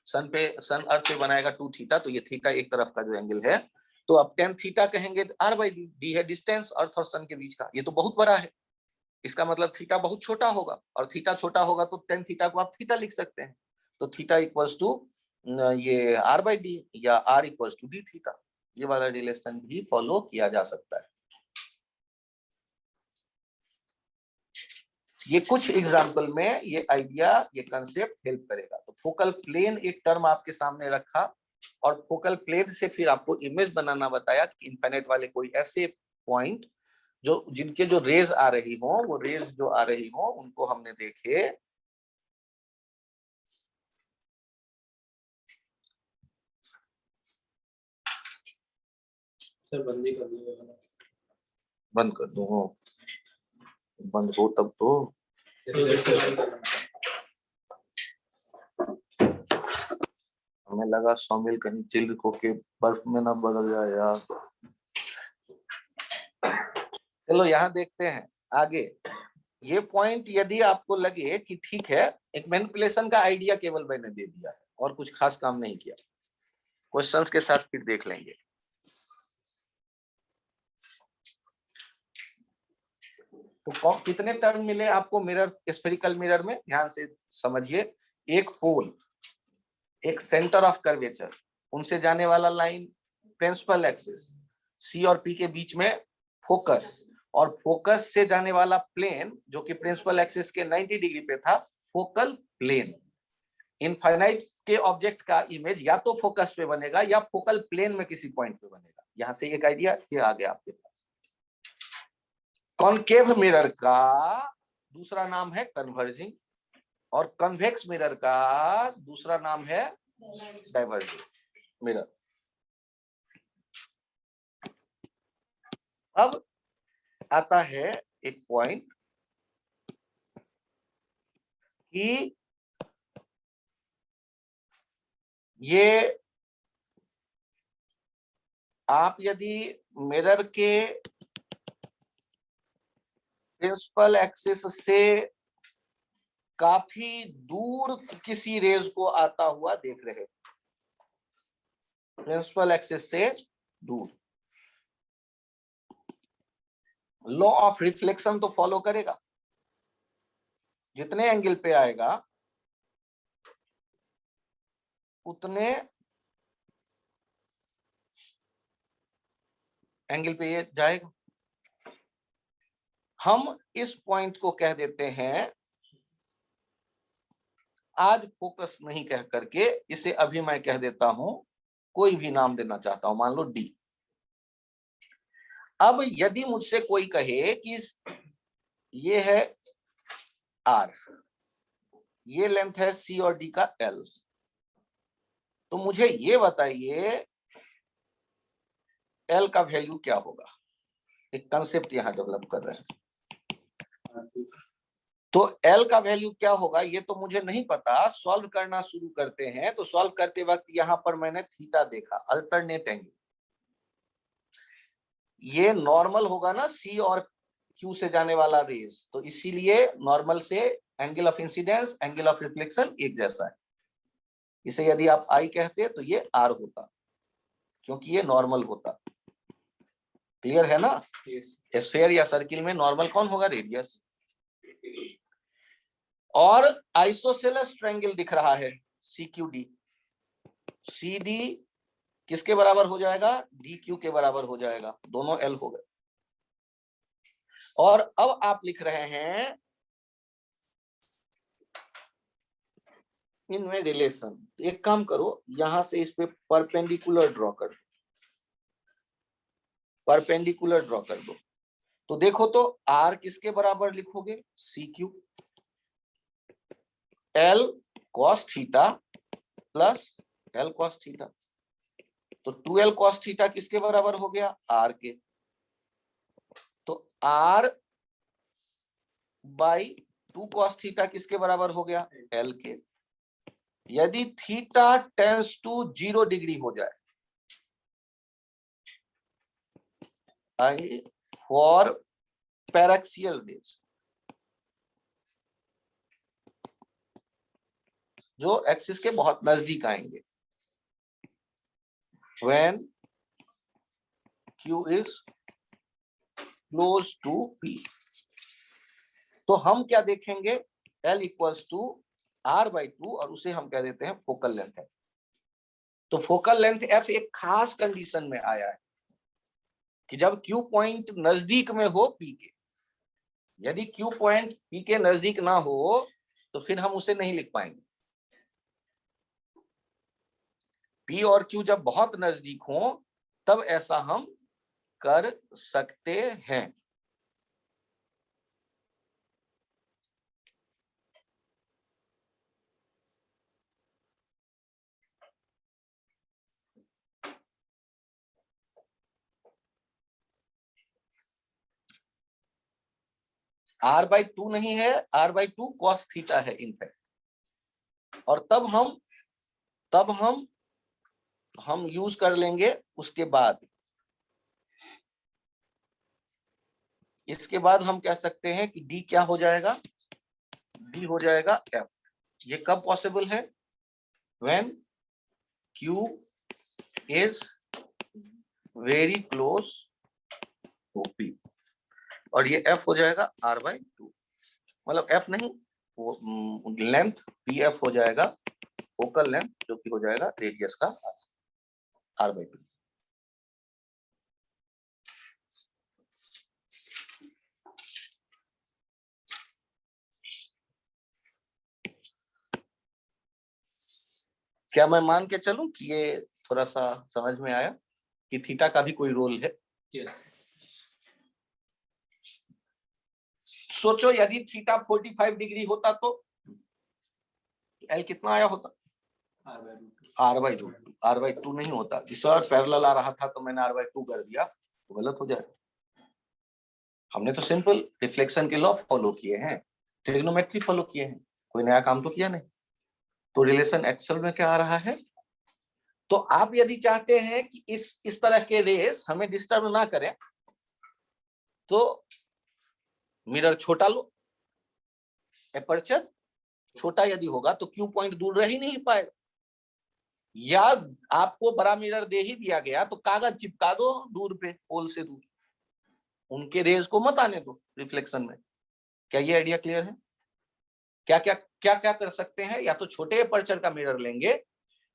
सन अर्थ पे बनाएगा 2 थीटा, तो ये थीटा एक तरफ का जो एंगल है, तो आप टेन थीटा कहेंगे, आर बाई डी है डिस्टेंस अर्थ और सन के बीच का, ये तो बहुत बड़ा है, इसका मतलब थीटा बहुत छोटा होगा, और थीटा छोटा होगा तो टेन थीटा को आप थीटा लिख सकते हैं। तो थीटा इक्वल्स टू ये आर बाई डी या R equals to D theta, ये वाला रिलेशन भी फॉलो किया जा सकता है। ये कुछ एग्जाम्पल में ये आइडिया, ये कंसेप्ट हेल्प करेगा। तो फोकल प्लेन एक टर्म आपके सामने रखा, और फोकल प्लेन से फिर आपको इमेज बनाना बताया कि इनफाइनाइट वाले कोई ऐसे पॉइंट जो जिनके जो रेज आ रही हो, वो रेज जो आ रही हो उनको हमने देखे। सर बंदी कर दो, बंद कर दो, बंद हो तब तो। हमें लगा शामिल कहीं चिल्ड होके बर्फ में ना बदल जाए यार। चलो यहाँ देखते हैं आगे। ये पॉइंट यदि आपको लगे कि ठीक है, एक मैनिपुलेशन का आइडिया केवल मैंने दे दिया है और कुछ खास काम नहीं किया, क्वेश्चंस के साथ फिर देख लेंगे। तो कितने टर्म मिले आपको मिरर, स्फेरिकल मिरर में? ध्यान से समझिए, एक पोल, एक सेंटर ऑफ कर्वेचर, उनसे जाने वाला लाइन प्रिंसिपल एक्सिस, सी और पी के बीच में फोकस, और फोकस से जाने वाला प्लेन जो कि प्रिंसिपल एक्सिस के 90 डिग्री पे था, फोकल प्लेन। इनफाइनाइट के ऑब्जेक्ट का इमेज या तो फोकस पे बनेगा या फोकल प्लेन में किसी पॉइंट पे बनेगा। यहां से एक आइडिया ये आ गया आपके पास। कॉनकेव मिरर का दूसरा नाम है कन्वर्जिंग, और कन्वेक्स मिरर का दूसरा नाम है डाइवर्जिंग मिरर। अब आता है एक पॉइंट कि ये आप यदि मिरर के प्रिंसिपल एक्सिस से काफी दूर किसी रेज को आता हुआ देख रहे, प्रिंसिपल एक्सिस से दूर, लॉ ऑफ रिफ्लेक्शन तो फॉलो करेगा। जितने एंगल पे आएगा उतने एंगल पे ये जाएगा। हम इस पॉइंट को कह देते हैं, आज फोकस नहीं कह करके इसे अभी मैं कह देता हूं, कोई भी नाम देना चाहता हूं, मान लो डी। अब यदि मुझसे कोई कहे कि ये है आर, ये लेंथ है सी और डी का एल, तो मुझे ये बताइए एल का वैल्यू क्या होगा। एक कंसेप्ट यहां डेवलप कर रहे हैं। तो एल का वैल्यू क्या होगा ये तो मुझे नहीं पता, सॉल्व करना शुरू करते हैं। तो सॉल्व करते वक्त यहां पर मैंने थीटा देखा, अल्टरनेट एंगल, ये नॉर्मल होगा ना सी और क्यू से जाने वाला रेज, तो इसीलिए नॉर्मल से angle of incidence, angle of reflection एक जैसा है। इसे यदि आप आई कहते तो ये आर होता, क्योंकि ये नॉर्मल होता। क्लियर है ना? स्फीयर या सर्किल में नॉर्मल कौन होगा? रेडियस। और आइसोसेलेस ट्रायंगल दिख रहा है CQD, CD किसके बराबर हो जाएगा? DQ के बराबर हो जाएगा, दोनों L हो गए। और अब आप लिख रहे हैं इनमें रिलेशन। एक काम करो, यहां से इस पे परपेंडिकुलर ड्रॉ कर दो, परपेंडिकुलर ड्रॉ कर दो। तो देखो तो आर किसके बराबर लिखोगे, C Q L cos theta plus L cos theta. तो 2l कॉस थीटा किसके बराबर हो गया, आर के। तो आर बाई 2 कॉस थीटा किसके बराबर हो गया, एल के। यदि थीटा टेंस टू 0 डिग्री हो जाए, आई फॉर पैरेक्सियल रेज, जो एक्सिस के बहुत नजदीक आएंगे, when q is close to p, तो हम क्या देखेंगे, l इक्वल्स टू r/2 और उसे हम कह देते हैं फोकल लेंथ है। तो फोकल लेंथ f एक खास कंडीशन में आया है कि जब q पॉइंट नजदीक में हो p के। यदि q पॉइंट p के नजदीक ना हो तो फिर हम उसे नहीं लिख पाएंगे। p और q जब बहुत नजदीक हो तब ऐसा हम कर सकते हैं। r/2 नहीं है, r/2 cos थीटा है इनफैक्ट। और तब हम यूज कर लेंगे उसके बाद। इसके बाद हम कह सकते हैं कि d क्या हो जाएगा, d हो जाएगा f। ये कब पॉसिबल है, when q is very close to p, और ये f हो जाएगा r/2। मतलब f नहीं, वो लेंथ pf हो जाएगा, फोकल लेंथ, जो कि हो जाएगा रेडियस का r/2। क्या मैं मान के चलूं कि ये थोड़ा सा समझ में आया कि थीटा का भी कोई रोल है? यस। सोचो यदि थीटा 45 डिग्री होता तो एल कितना आया होता, r/2। r/2 नहीं होता, सर पैरेलल आ रहा था तो मैंने r/2 कर दिया, तो गलत हो जाएगा। हमने तो सिंपल रिफ्लेक्शन के लॉ फॉलो किए हैं, ट्रिग्नोमेट्री फॉलो किए हैं, कोई नया काम तो किया नहीं। तो रिलेशन एक्सेल में क्या आ रहा है, तो आप यदि चाहते हैं कि इस तरह के रेस हमें डिस्टर्ब ना करें तो मिरर छोटा लो। एपर्चर छोटा यदि होगा तो क्यू पॉइंट दूर रह ही नहीं पाएगा। या आपको बड़ा मिरर दे ही दिया गया तो कागज चिपका दो दूर पे, पोल से दूर, उनके रेज को मत आने दो रिफ्लेक्शन में। क्या ये आइडिया क्लियर है? क्या कर सकते हैं, या तो छोटे एपर्चर का मिरर लेंगे,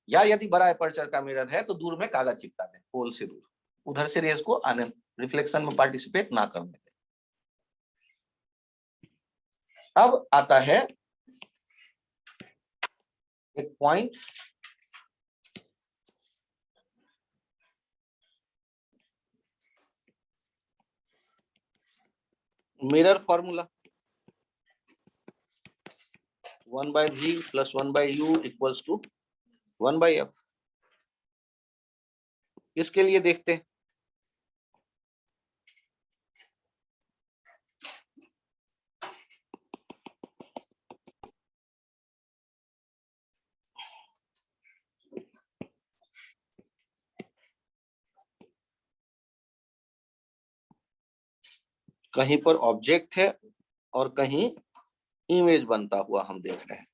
या यदि बड़ा एपर्चर का मिरर है तो दूर में कागज चिपका दें पोल से दूर, उधर से रेज को आने, रिफ्लेक्शन में पार्टिसिपेट ना करने दें। अब आता है एक point, mirror formula 1/v + 1/u = 1/f। इसके लिए देखते हैं, कहीं पर ऑब्जेक्ट है और कहीं इमेज बनता हुआ हम देख रहे हैं।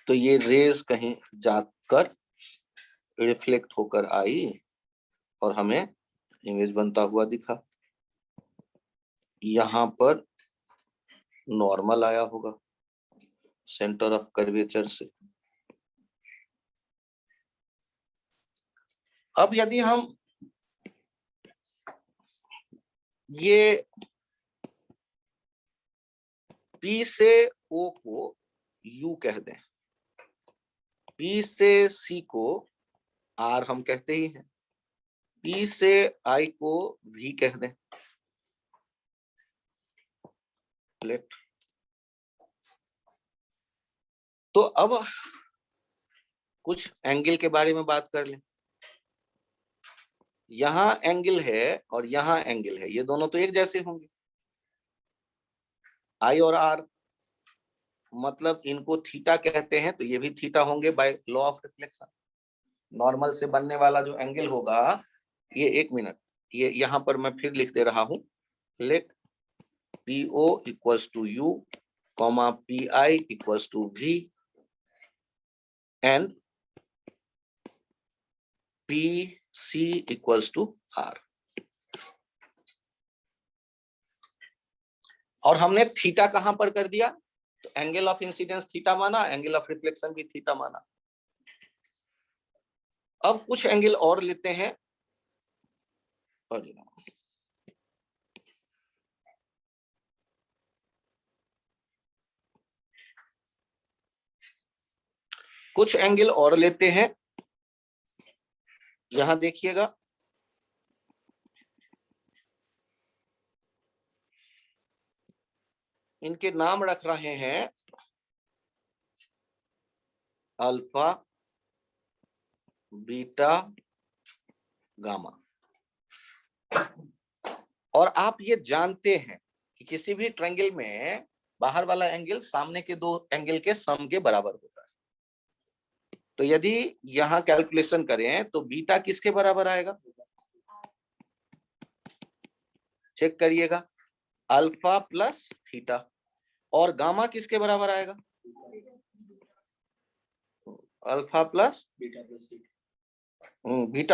तो ये रेज कहीं जाकर रिफ्लेक्ट होकर आई और हमें इमेज बनता हुआ दिखा। यहां पर नॉर्मल आया होगा सेंटर ऑफ कर्वेचर से। अब यदि हम ये P से O को U कह दें, P से C को R हम कहते ही हैं, P से I को V कह दें, लेट। तो अब कुछ एंगल के बारे में बात कर लें। यहां एंगल है और यहां एंगल है, ये दोनों तो एक जैसे होंगे, I और R, मतलब इनको थीटा कहते हैं, तो ये भी थीटा होंगे by law of reflection. Normal से बनने वाला जो एंगल होगा, ये 1 मिनट, ये यहां पर मैं फिर लिख दे रहा हूं, let PO equals to U, PI equals to V and PC equals to R। और हमने थीटा कहां पर कर दिया, तो एंगल ऑफ इंसिडेंस थीटा माना, एंगल ऑफ रिफ्लेक्शन भी थीटा माना। अब कुछ एंगल और लेते हैं, कुछ एंगल और लेते हैं। यहां देखिएगा, इनके नाम रख रहे हैं अल्फा, बीटा, गामा। और आप ये जानते हैं कि किसी भी ट्रायंगल में बाहर वाला एंगल सामने के दो एंगल के सम के बराबर होता है। तो यदि यहां कैलकुलेशन करें तो बीटा किसके बराबर आएगा, चेक करिएगा, अल्फा प्लस थीटा। और गामा किसके बराबर आएगा, alpha plus beta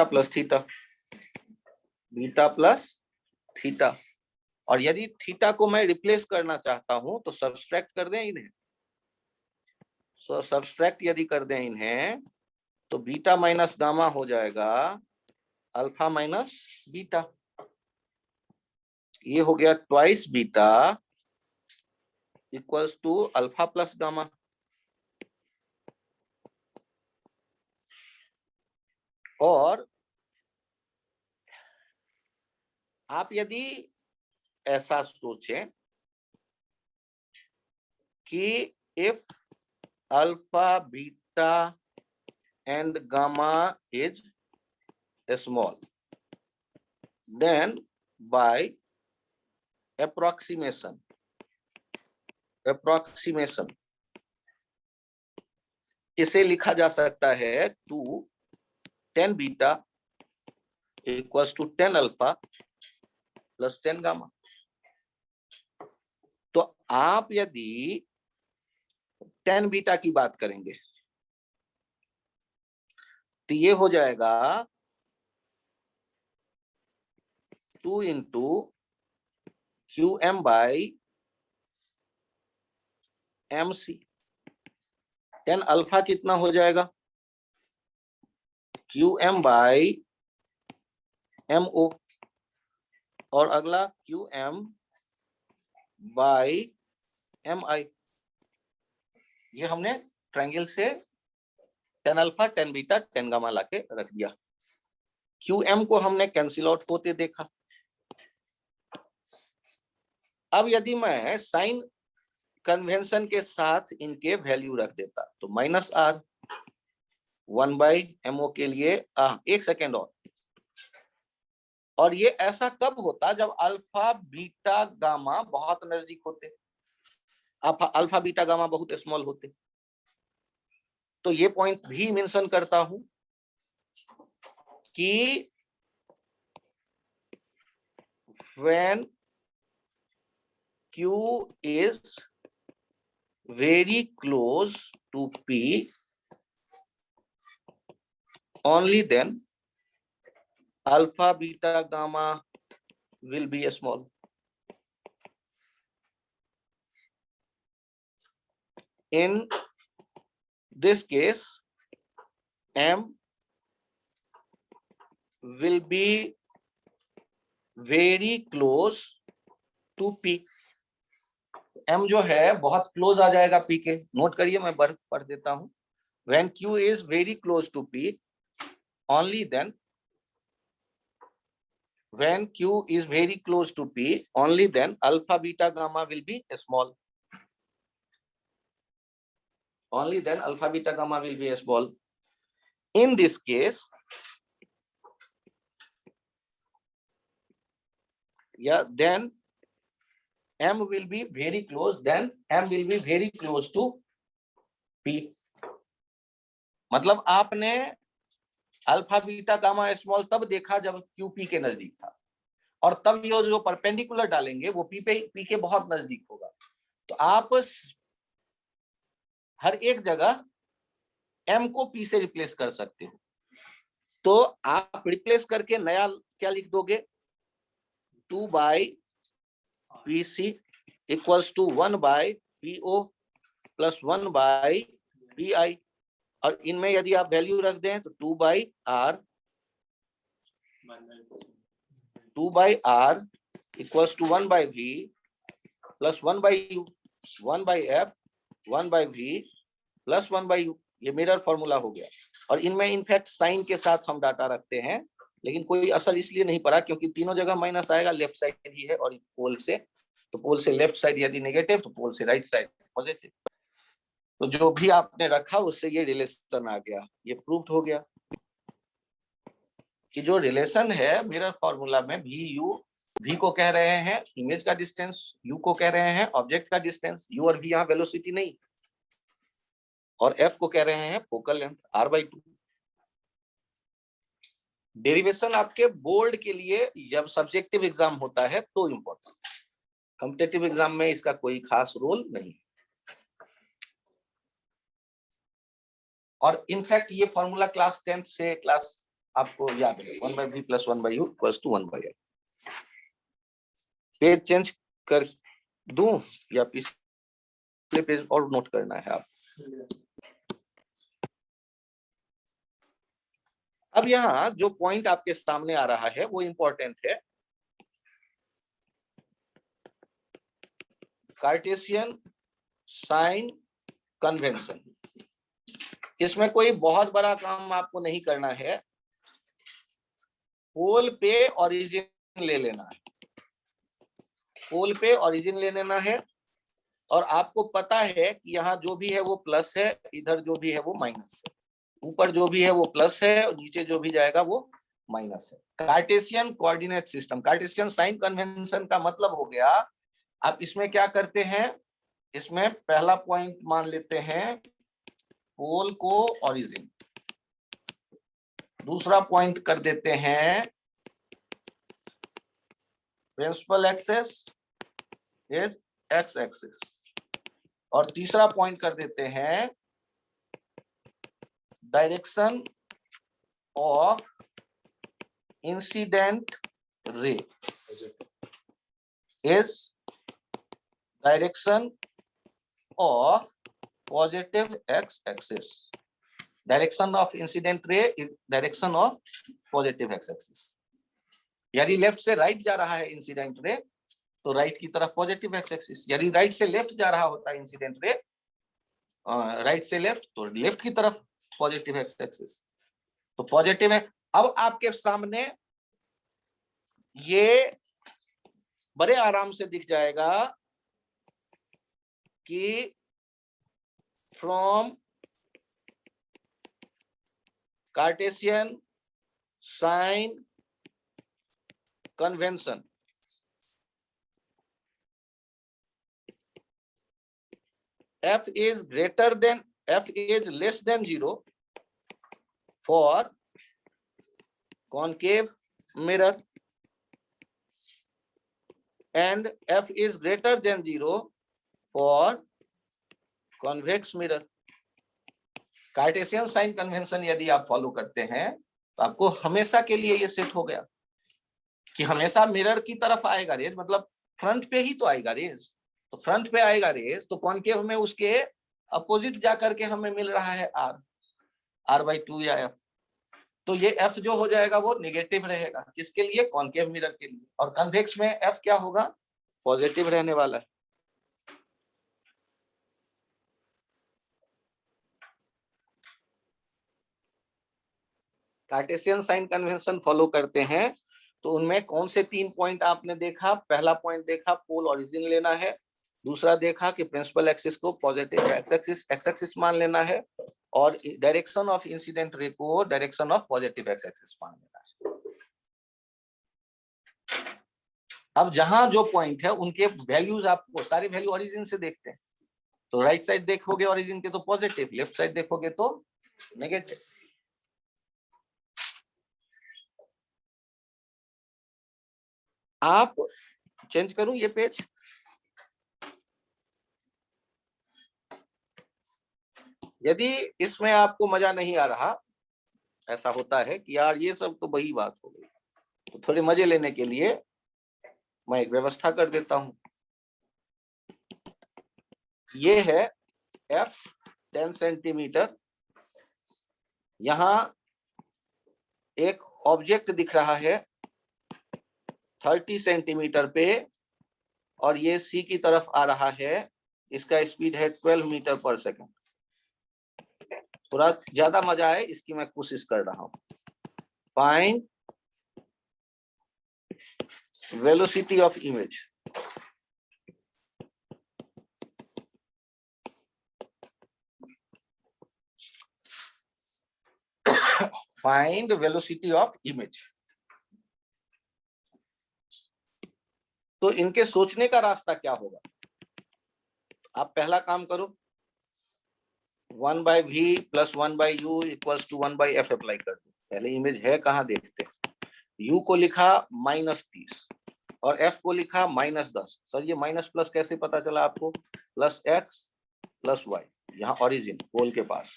plus theta, beta plus theta. और यदि थीटा को मैं रिप्लेस करना चाहता हूं तो सब्सट्रैक्ट कर दें इन्हें। सब्सट्रैक्ट यदि कर दें इन्हें तो बीटा माइनस गामा हो जाएगा अल्फा माइनस बीटा। ये हो गया twice beta equals to alpha plus gamma. और आप यदि ऐसा सोचें कि if alpha, beta and gamma is small, then by approximation इसे लिखा जा सकता है 10 beta equals to 10 alpha plus 10 gamma. तो आप यदि 10 बीटा की बात करेंगे तो ये हो जाएगा 2 into QM by MC। 10 alpha कितना हो जाएगा, QM बाई MO। और अगला QM बाई MI। ये हमने ट्रायंगल से 10 अल्फा, 10 बीटा, 10 गामा लाके रख दिया। QM को हमने कैंसिल आउट होते देखा। अब यदि मैं साइन कन्वेंशन के साथ इनके वैल्यू रख देता तो माइनस R 1/MO के लिए एक सेकेंड और ये ऐसा कब होता जब अल्फा, बीटा, गामा बहुत नजदीक होते, अल्फा, बीटा, गामा बहुत स्मॉल होते। तो ये पॉइंट भी मेंशन करता हूं कि when Q is very close to P, only then alpha, beta, gamma will be small. In this case, M will be very close to P. m जो है बहुत क्लोज आ जाएगा p के, नोट करिए, मैं पढ़ देता हूं। When q is very close to p, only then, when q is very close to p, only then alpha, beta, gamma will be small. Only then alpha, beta, gamma will be small. In this case, yeah, then m will be very close, then m will be very close to p. मतलब आपने अल्फा, बीटा, गामा, स्मॉल तब देखा जब क्यू पी के नजदीक था, और तब ये जो परपेंडिकुलर डालेंगे वो पी के बहुत नजदीक होगा। तो आप हर एक जगह m को p से रिप्लेस कर सकते हो। तो आप रिप्लेस करके नया क्या लिख दोगे, 2 by pc equals to 1 by po plus 1 by pi, और इनमें यदि आप वैल्यू रख दें तो 2 by r equals to 1 by v plus 1 by u, 1 by f, 1 by v plus 1 by u। ये मिरर फॉर्मूला हो गया। और इनमें इनफैक्ट साइन के साथ हम डाटा रखते हैं, लेकिन कोई असर इसलिए नहीं पड़ा क्योंकि तीनों जगह माइनस आएगा, लेफ्ट साइड ही है, और पोल से, तो पोल से लेफ्ट साइड यदि नेगेटिव तो पोल से राइट साइड पॉजिटिव। तो जो भी आपने रखा उससे ये रिलेशन आ गया, ये प्रूव्ड हो गया कि जो रिलेशन है मिरर फॉर्मूला में v को कह रहे हैं इमेज का डिस्टेंस, u को कह रहे हैं ऑब्जेक्ट का डिस्टेंस, u और v यहाँ वेलोसिटी नहीं, और f को कह रहे हैं फोकल लेंथ r/2। डेरिवेशन आपके बोर्ड के लिए जब सब्जेक्टिव एग्जाम होता है तो इम्पोर्टेंट, कॉम्पिटिटिव एग्जाम में इसका कोई खास रोल नहीं। और इनफैक्ट ये फॉर्मूला क्लास 10th से क्लास आपको याद है, 1 by v plus 1 by u equals to 1 by l। Page change कर दूं या पिछले पेज और नोट करना है आप? अब यहाँ जो पॉइंट आपके सामने आ रहा है वो इंपॉर्टेंट है। कार्टेशियन साइन कन्वेंशन, इसमें कोई बहुत बड़ा काम आपको नहीं करना है, पोल पे ओरिजिन ले लेना है, पोल पे ओरिजिन ले लेना है, और आपको पता है कि यहाँ जो भी है वो प्लस है, इधर जो भी है वो माइनस है, ऊपर जो भी है वो प्लस है और नीचे जो भी जाएगा वो माइनस है। Cartesian coordinate system, Cartesian sign convention का मतलब हो गया, आप इसमें क्या करते हैं, इसमें पहला पॉइंट मान लेते हैं पोल को ओरिजिन, दूसरा पॉइंट कर देते हैं principal axis is X axis, और तीसरा पॉइंट कर देते हैं direction of incident ray is direction of positive X axis, direction of incident ray is direction of positive X axis. यदि लेफ्ट से राइट जा रहा है इंसिडेंट रे तो राइट की तरफ पॉजिटिव एक्स एक्सिस, यदि राइट से लेफ्ट जा रहा होता है इंसिडेंट रे, राइट से लेफ्ट तो लेफ्ट की तरफ पॉजिटिव एक्स एक्सिस, तो पॉजिटिव है। अब आपके सामने ये बड़े आराम से दिख जाएगा कि from Cartesian sign convention f is less than 0 for concave mirror and f is greater than 0 for convex mirror। Cartesian sign convention यदि आप फॉलो करते हैं तो आपको हमेशा के लिए ये सेट हो गया कि हमेशा मिरर की तरफ आएगा रेज, मतलब फ्रंट पे ही तो आएगा रेज, तो फ्रंट पे आएगा रेज तो कॉनकेव में उसके अपोजिट जाकर के हमें मिल रहा है r/2 या f, तो ये f जो हो जाएगा वो नेगेटिव रहेगा, किसके लिए, कॉनकेव मिरर के लिए, और कन्वेक्स में f क्या होगा, पॉजिटिव रहने वाला है। कार्टेशियन साइन कन्वेंशन फॉलो करते हैं तो उनमें कौन से 3 पॉइंट आपने देखा? पहला पॉइंट देखा पोल ओरिजिन लेना है, दूसरा देखा कि प्रिंसिपल एक्सिस को पॉजिटिव एक्स एक्सिस मान लेना है, और डायरेक्शन ऑफ इंसिडेंट रे को direction of positive X axis मान लेना है। अब जहां जो पॉइंट है उनके वैल्यूज आपको सारी वैल्यू ओरिजिन से देखते हैं, तो राइट साइड देखोगे ओरिजिन के तो पॉजिटिव, लेफ्ट साइड देखोगे तो नेगेटिव। आप चेंज करूं ये पेज? यदि इसमें आपको मजा नहीं आ रहा, ऐसा होता है कि यार ये सब तो वही बात हो गई, तो थोड़े मजे लेने के लिए मैं एक व्यवस्था कर देता हूं। ये है F 10 सेंटीमीटर, यहां एक ऑब्जेक्ट दिख रहा है 30 सेंटीमीटर पे, और ये C की तरफ आ रहा है, इसका स्पीड है 12 मीटर पर सेकंड। थोड़ा ज्यादा मजा आए इसकी मैं कोशिश कर रहा हूं। Find velocity of image. Find velocity of image. तो इनके सोचने का रास्ता क्या होगा? आप पहला काम करो, 1/v + 1/u = 1/f अप्लाई कर दो। पहले इमेज है कहाँ देखते हैं। u को लिखा -30 और f को लिखा -10। सर ये माइनस प्लस कैसे पता चला आपको? +x + y, यहाँ ओरिजिन पोल के पास,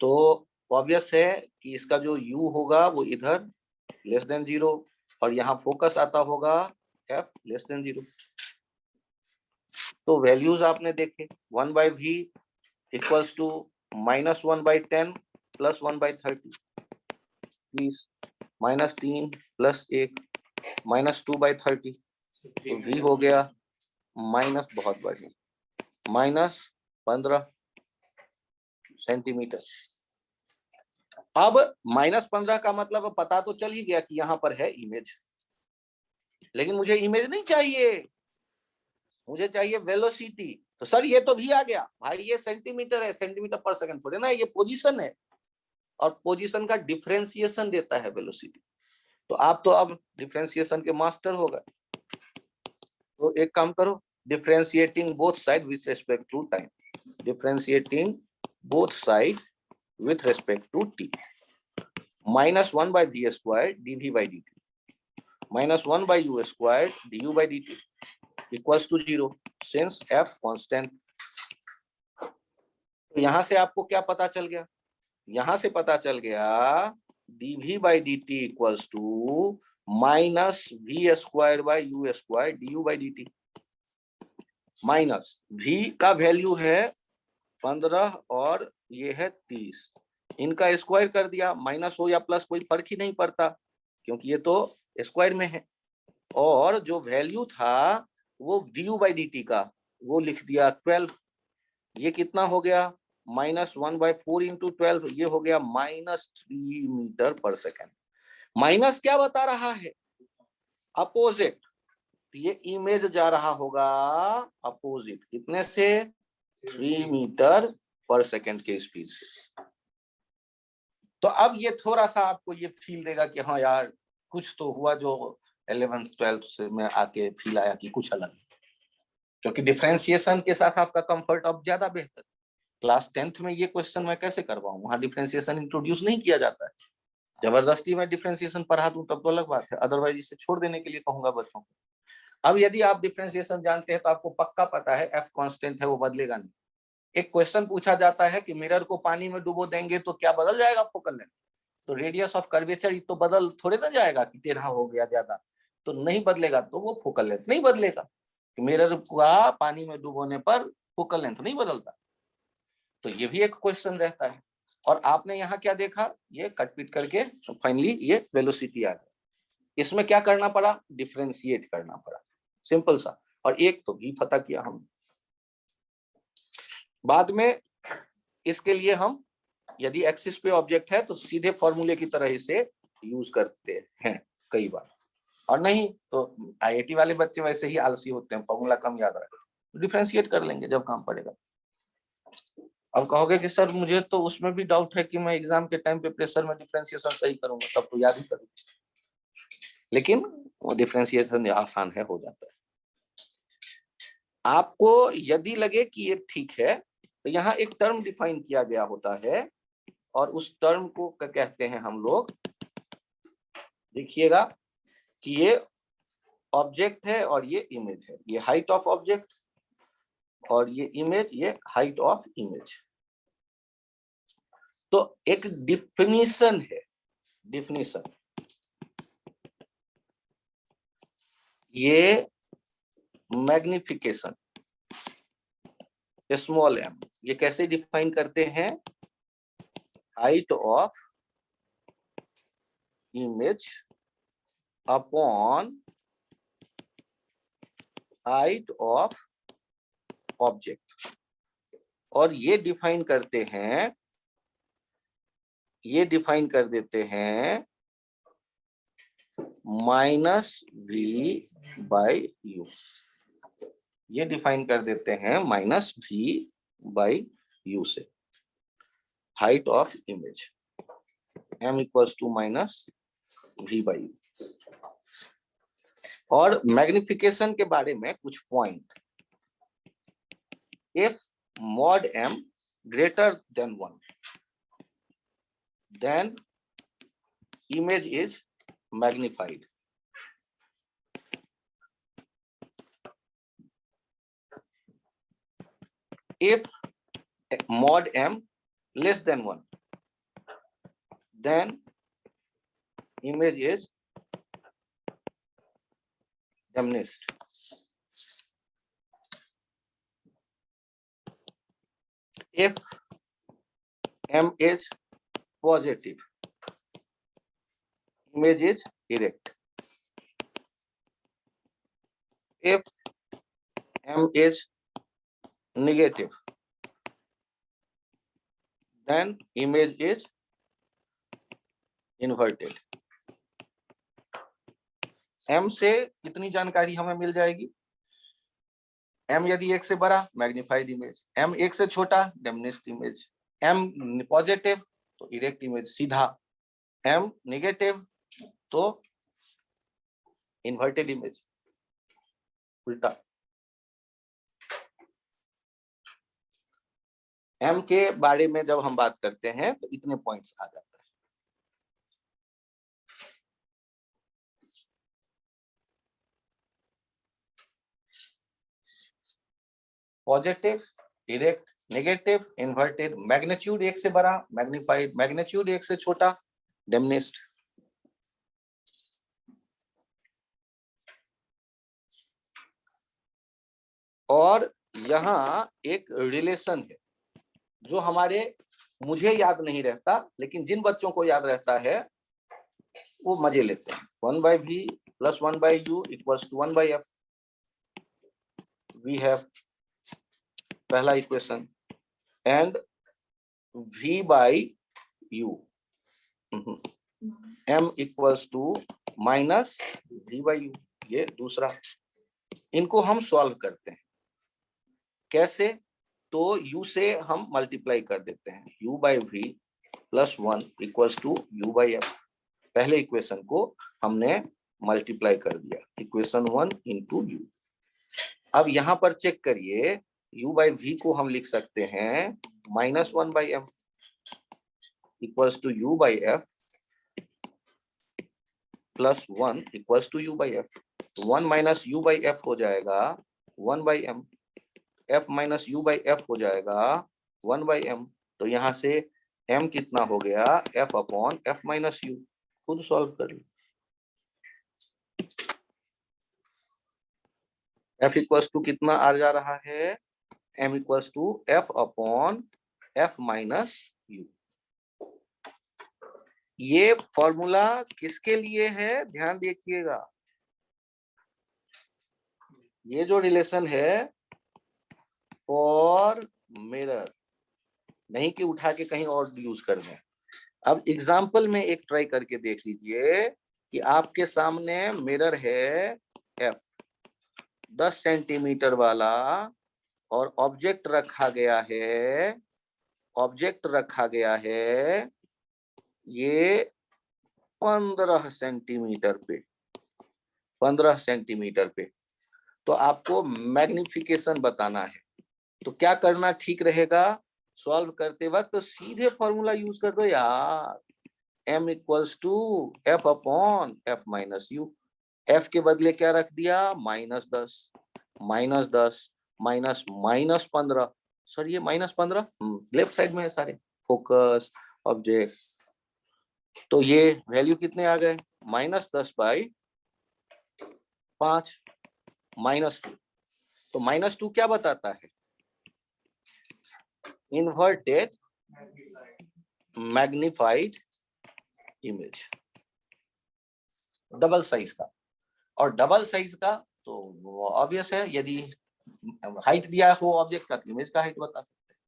तो ऑब्वियस है कि इसका जो u होगा वो इधर <0 और यहाँ फोकस आता होगा f <0। तो वैल्यूज आपने देखे, 1/v = -1/10 + 1/30, प्लीज -3 + 1 -2/30, तो v हो गया माइनस, बहुत बढ़िया, -15 सेंटीमीटर। अब -15 का मतलब पता तो चल ही गया कि यहाँ पर है इमेज, लेकिन मुझे इमेज नहीं चाहिए, मुझे चाहिए वेलोसिटी। तो सर ये तो भी आ गया भाई, ये सेंटीमीटर है, सेंटीमीटर पर सेकंड थोड़े ना, ये पोजीशन है, और पोजीशन का डिफरेंशिएशन देता है वेलोसिटी। तो आप तो अब डिफरेंशिएशन के मास्टर हो गए, तो एक काम करो, differentiating both side with respect to time, differentiating both side with respect to t, -1/v² dv/dt -1/u² du/dt = 0 since f constant। तो यहां से आपको क्या पता चल गया? यहां से पता चल गया dv/dt = -v² du/dt। Minus v का वैल्यू है 15 और ये है 30, इनका स्क्वायर कर दिया, माइनस हो या प्लस कोई फर्क ही नहीं पड़ता क्योंकि ये तो स्क्वायर में है, और जो वैल्यू था वो du/dt का वो लिख दिया 12। ये कितना हो गया? -1/4 × 12, ये हो गया -3 मीटर पर सेकंड। माइनस क्या बता रहा है? अपोजिट। ये इमेज जा रहा होगा अपोजिट, कितने से? 3 मीटर पर सेकंड के स्पीड से। तो अब ये थोड़ा सा आपको ये फील देगा कि हाँ यार कुछ तो हुआ, जो 11th 12th से में आके फील आया कि कुछ अलग, क्योंकि डिफरेंशिएशन के साथ आपका कंफर्ट अब ज्यादा बेहतर। क्लास 10th में ये क्वेश्चन मैं कैसे करवाऊं? वहां डिफरेंशिएशन इंट्रोड्यूस नहीं किया जाता है। जबरदस्ती में डिफरेंशिएशन पढ़ा दूं तब तो अलग बात है, अदरवाइज इसे छोड़ देने के लिए कहूंगा बच्चों को। अब यदि आप डिफरेंशिएशन जानते हैं तो आपको पक्का पता है f कांस्टेंट है, वो बदलेगा नहीं। एक क्वेश्चन पूछा जाता है कि मिरर को पानी में डुबो देंगे तो क्या बदल जाएगा फोकल लेंथ? तो रेडियस ऑफ कर्वेचर तो बदल थोड़े ना जाएगा कि टेढ़ा हो गया ज्यादा, तो नहीं बदलेगा, तो वो फोकल लेंथ नहीं बदलेगा। मिरर का पानी में डुबोने पर फोकल लेंथ नहीं बदलता। तो ये भी एक क्वेश्चन रहता है। और आपने यहाँ क्या देखा? ये कट पीट करके फाइनली ये वेलोसिटी आ गया। इसमें क्या करना पड़ा? डिफरेंशिएट करना पड़ा, सिंपल सा। और एक तो भी पता किया हम, बाद में इसके लिए हम यदि एक्सिस पे ऑब्जेक्ट है तो सीधे फॉर्मूले की तरह इसे यूज करते हैं कई बार, और नहीं तो आईआईटी वाले बच्चे वैसे ही आलसी होते हैं, फॉर्मूला कम याद रखते, डिफरेंशिएट कर लेंगे जब काम पड़ेगा। अब कहोगे कि सर मुझे तो उसमें भी डाउट है कि मैं एग्जाम के टाइम पे प्रेशर में डिफरेंशिएशन सही करूंगा, तब तो याद ही करूंगा, लेकिन वो डिफरेंशिएशन आसान है, हो जाता है। आपको यदि लगे कि ये ठीक है तो यहाँ एक टर्म डिफाइन किया गया होता है, और उस टर्म को कहते हैं हम लोग, देखिएगा कि ये ऑब्जेक्ट है और ये इमेज है, ये हाइट ऑफ ऑब्जेक्ट और ये इमेज, ये हाइट ऑफ इमेज। तो एक डिफिनीशन है, डिफिनीशन, ये मैग्निफिकेशन स्मॉल m, ये कैसे डिफाइन करते हैं? Height of image upon height of object, और ये डिफाइन करते हैं, ये डिफाइन कर देते हैं माइनस वी बाई यू, ये डिफाइन कर देते हैं माइनस वी बाई यू से, height of image m equals to minus V by U. और मैग्निफिकेशन के बारे में कुछ point, if mod m greater than 1 then image is magnified. If mod m less than 1 then image is diminished. If m is positive, image is erect. If m is negative, then image is inverted. m से कितनी जानकारी हमें मिल जाएगी? m यदि 1 से बड़ा मैग्निफाइड इमेज, m 1 से छोटा डिमिनिश्ड इमेज, m पॉजिटिव तो इरेक्ट इमेज सीधा, m नेगेटिव तो इन्वर्टेड इमेज उल्टा। m के बारे में जब हम बात करते हैं तो इतने पॉइंट्स आ जाता है। Positive, erect, negative, inverted, magnitude 1 से बड़ा मैग्निफाइड, मैग्नीट्यूड 1 से छोटा डिमिनिश्ड। और यहाँ एक रिलेशन है जो मुझे याद नहीं रहता, लेकिन जिन बच्चों को याद रहता है वो मजे लेते हैं। 1/v plus 1/u equals to 1/f। we have पहला equation, and v by u m equals to minus v by u, ये दूसरा। इनको हम सॉल्व करते हैं कैसे? तो u से हम मल्टीप्लाई कर देते हैं, u by v plus 1 equals to u by f। पहले इक्वेशन को हमने मल्टीप्लाई कर दिया, इक्वेशन 1 इंटू यू। अब यहाँ पर चेक करिए, u by v को हम लिख सकते हैं -1/m equals to u by f plus 1 equals to u by f। 1 minus u by f हो जाएगा 1/m, f minus u by f हो जाएगा 1/m। तो यहाँ से m कितना हो गया? f upon f minus u। खुद सॉल्व कर लो। f इक्वल्स टू कितना आ जा रहा है? m equals to f upon f minus u। ये फॉर्मूला किसके लिए है? ध्यान देखिएगा, ये जो रिलेशन है फॉर मिरर, नहीं कि उठा के कहीं और यूज कर दें। अब एग्जाम्पल में एक ट्राई करके देख लीजिए कि आपके सामने मिरर है एफ 10 सेंटीमीटर वाला और ऑब्जेक्ट रखा गया है ये 15 सेंटीमीटर पे। तो आपको मैग्निफिकेशन बताना है, तो क्या करना ठीक रहेगा? सॉल्व करते वक्त तो सीधे फॉर्मूला यूज कर दो यार, m equals to F upon F minus U. F के बदले क्या रख दिया? -10 -15। सर ये -15 लेफ्ट साइड में है सारे, फोकस ऑब्जेक्ट, तो ये वैल्यू कितने आ गए? -10/5 -2। तो -2 क्या बताता है? Inverted magnified image, double size का। और डबल साइज का तो ऑब्वियस है, यदि हाइट दिया हो ऑब्जेक्ट का तो इमेज का हाइट बता सकते हैं।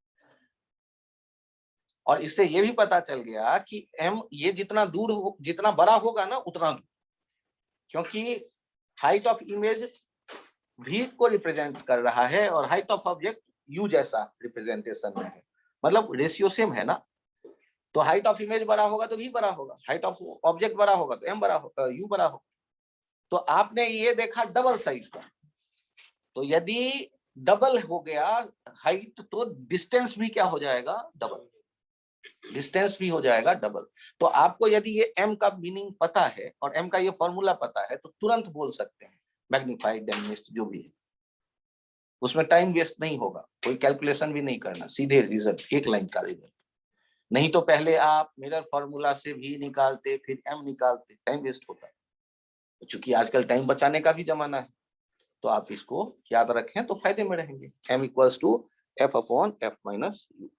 और इससे ये भी पता चल गया कि m ये जितना दूर हो, जितना बड़ा होगा ना उतना दूर, क्योंकि हाइट ऑफ इमेज v को रिप्रेजेंट कर रहा है और हाइट ऑफ ऑब्जेक्ट u जैसा रिप्रेजेंटेशन में है, मतलब रेशियो सेम है ना। तो हाइट ऑफ इमेज बड़ा होगा तो v बड़ा होगा, हाइट ऑफ ऑब्जेक्ट बड़ा होगा तो m बड़ा होगा, u बड़ा होगा। तो आपने ये देखा डबल साइज का, तो यदि डबल हो गया हाइट तो डिस्टेंस भी क्या हो जाएगा? डबल, डिस्टेंस भी हो जाएगा डबल। तो आपको यदि ये m का मीनिंग पता है और m का ये फॉर्मूला पता है तो तुरंत बोल सकते हैं मैग्नीफाइड डिमिनिश्ड जो भी है, उसमें टाइम वेस्ट नहीं होगा, कोई कैलकुलेशन भी नहीं करना, सीधे रिजल्ट, एक लाइन का रिजल्ट। नहीं तो पहले आप मिरर फॉर्मूला से भी निकालते फिर m निकालते, टाइम वेस्ट होता है। चूंकि आजकल टाइम बचाने का भी जमाना है तो आप इसको याद रखें तो फायदे में रहेंगे। m equals to F upon F minus U.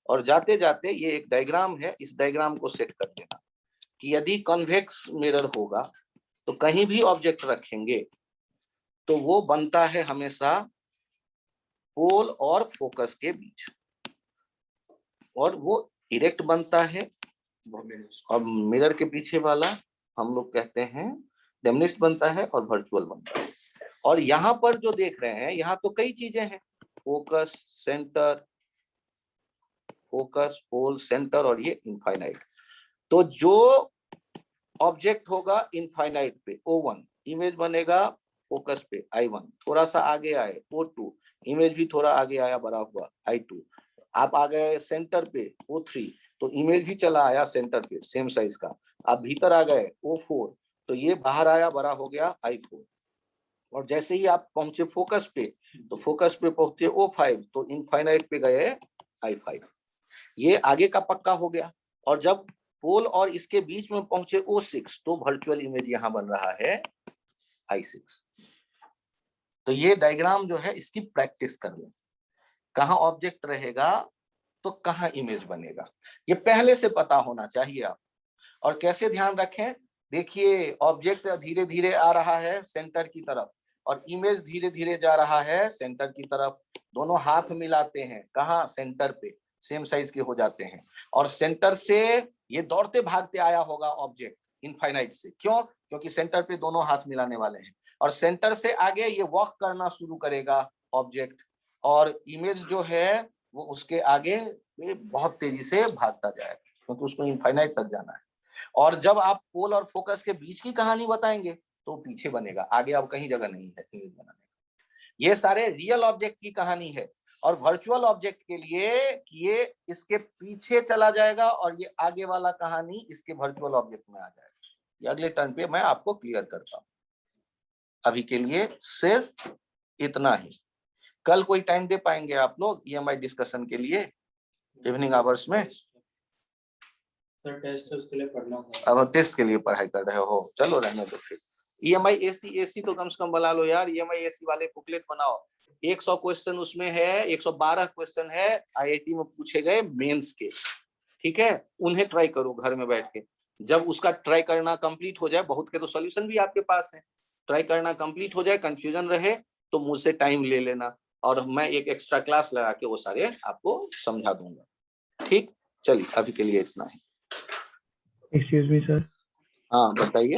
और जाते जाते ये एक डायग्राम है, इस डायग्राम को सेट कर देना कि यदि कॉन्वेक्स मिरर होगा तो कहीं भी ऑब्जेक्ट रखेंगे तो वो बनता है हमेशा पोल और फोकस के बीच, और वो इरेक्ट बनता है। और मिरर के पीछे वाला हम लोग कहते हैं डिमिनिश्ड बनता है और वर्चुअल बनता है। और यहाँ पर जो देख रहे हैं यहाँ तो कई चीजें हैं, फोकस, सेंटर, फोकस, पोल, सेंटर और ये इनफाइनाइट। तो जो ऑब्जेक्ट होगा इनफाइनाइट पे O1, इमेज बनेगा फोकस पे I1, थोड़ा सा आगे आए O2, इमेज भी थोड़ा आगे आया बड़ा हुआ I2। आप आ गए सेंटर पे O3, तो इमेज भी चला आया सेंटर पे सेम साइज का। आप भीतर आ गए O4, तो ये बाहर आया बड़ा हो गया I4। और जैसे ही आप पहुंचे फोकस पे, तो फोकस पे पहुंचे O5, तो इनफाइनाइट पे गए I5। ये आगे का पक्का हो गया। और जब पोल और इसके बीच में पहुंचे O6, तो वर्चुअल इमेज यहां बन रहा है I6। तो ये डायग्राम जो है इसकी प्रैक्टिस कर लें, कहां ऑब्जेक्ट रहेगा तो कहां इमेज बनेगा, ये पहले से पता होना चाहिए आप। और कैसे ध्यान रखें, देखिए ऑब्जेक्ट धीरे धीरे आ रहा है सेंटर की तरफ और इमेज धीरे धीरे जा रहा है सेंटर की तरफ। दोनों हाथ मिलाते हैं कहां? सेंटर पे, सेम साइज के हो जाते हैं। और सेंटर से ये दौड़ते भागते आया होगा ऑब्जेक्ट इनफाइनाइट से, क्यों? क्योंकि सेंटर पे दोनों हाथ मिलाने वाले हैं। और सेंटर से आगे ये वॉक करना शुरू करेगा ऑब्जेक्ट, और इमेज जो है वो उसके आगे बहुत तेजी से भागता जाएगा क्योंकि उसको इनफाइनाइट तक जाना है। और जब आप पोल और फोकस के बीच की कहानी बताएंगे तो पीछे बनेगा, आगे अब कहीं जगह नहीं है इमेज बनाने का। ये सारे रियल ऑब्जेक्ट की कहानी है। और वर्चुअल ऑब्जेक्ट के लिए ये इसके पीछे चला जाएगा और ये आगे वाला कहानी इसके वर्चुअल ऑब्जेक्ट में आ जाएगा। ये अगले टर्न पे मैं आपको क्लियर करता हूँ। अभी के लिए सिर्फ इतना ही। कल कोई टाइम दे पाएंगे आप लोग EMI डिस्कशन के लिए इवनिंग आवर्स में? सर टेस्ट है उसके लिए पढ़ना था। अब टेस्ट के लिए पढ़ाई कर रहे हो, चलो रहने दो फिर। EMI AC तो कम से कम बना लो यार, EMI AC वाले बुकलेट बनाओ। 100 क्वेश्चन उसमें है, 112 क्वेश्चन है IIT में पूछे गए मेंस के, ठीक है? उन्हें ट्राई करो घर में बैठ के। जब उसका ट्राई करना कंप्लीट हो जाए, बहुत के तो सॉल्यूशन भी आपके पास है, ट्राई करना कंप्लीट हो जाए, कंफ्यूजन रहे तो मुझसे टाइम ले लेना और मैं एक एक्स्ट्रा क्लास लगा के वो सारे आपको समझा दूंगा। ठीक, चलिए अभी के लिए इतना ही। एक्सक्यूज मी सर, हाँ बताइए।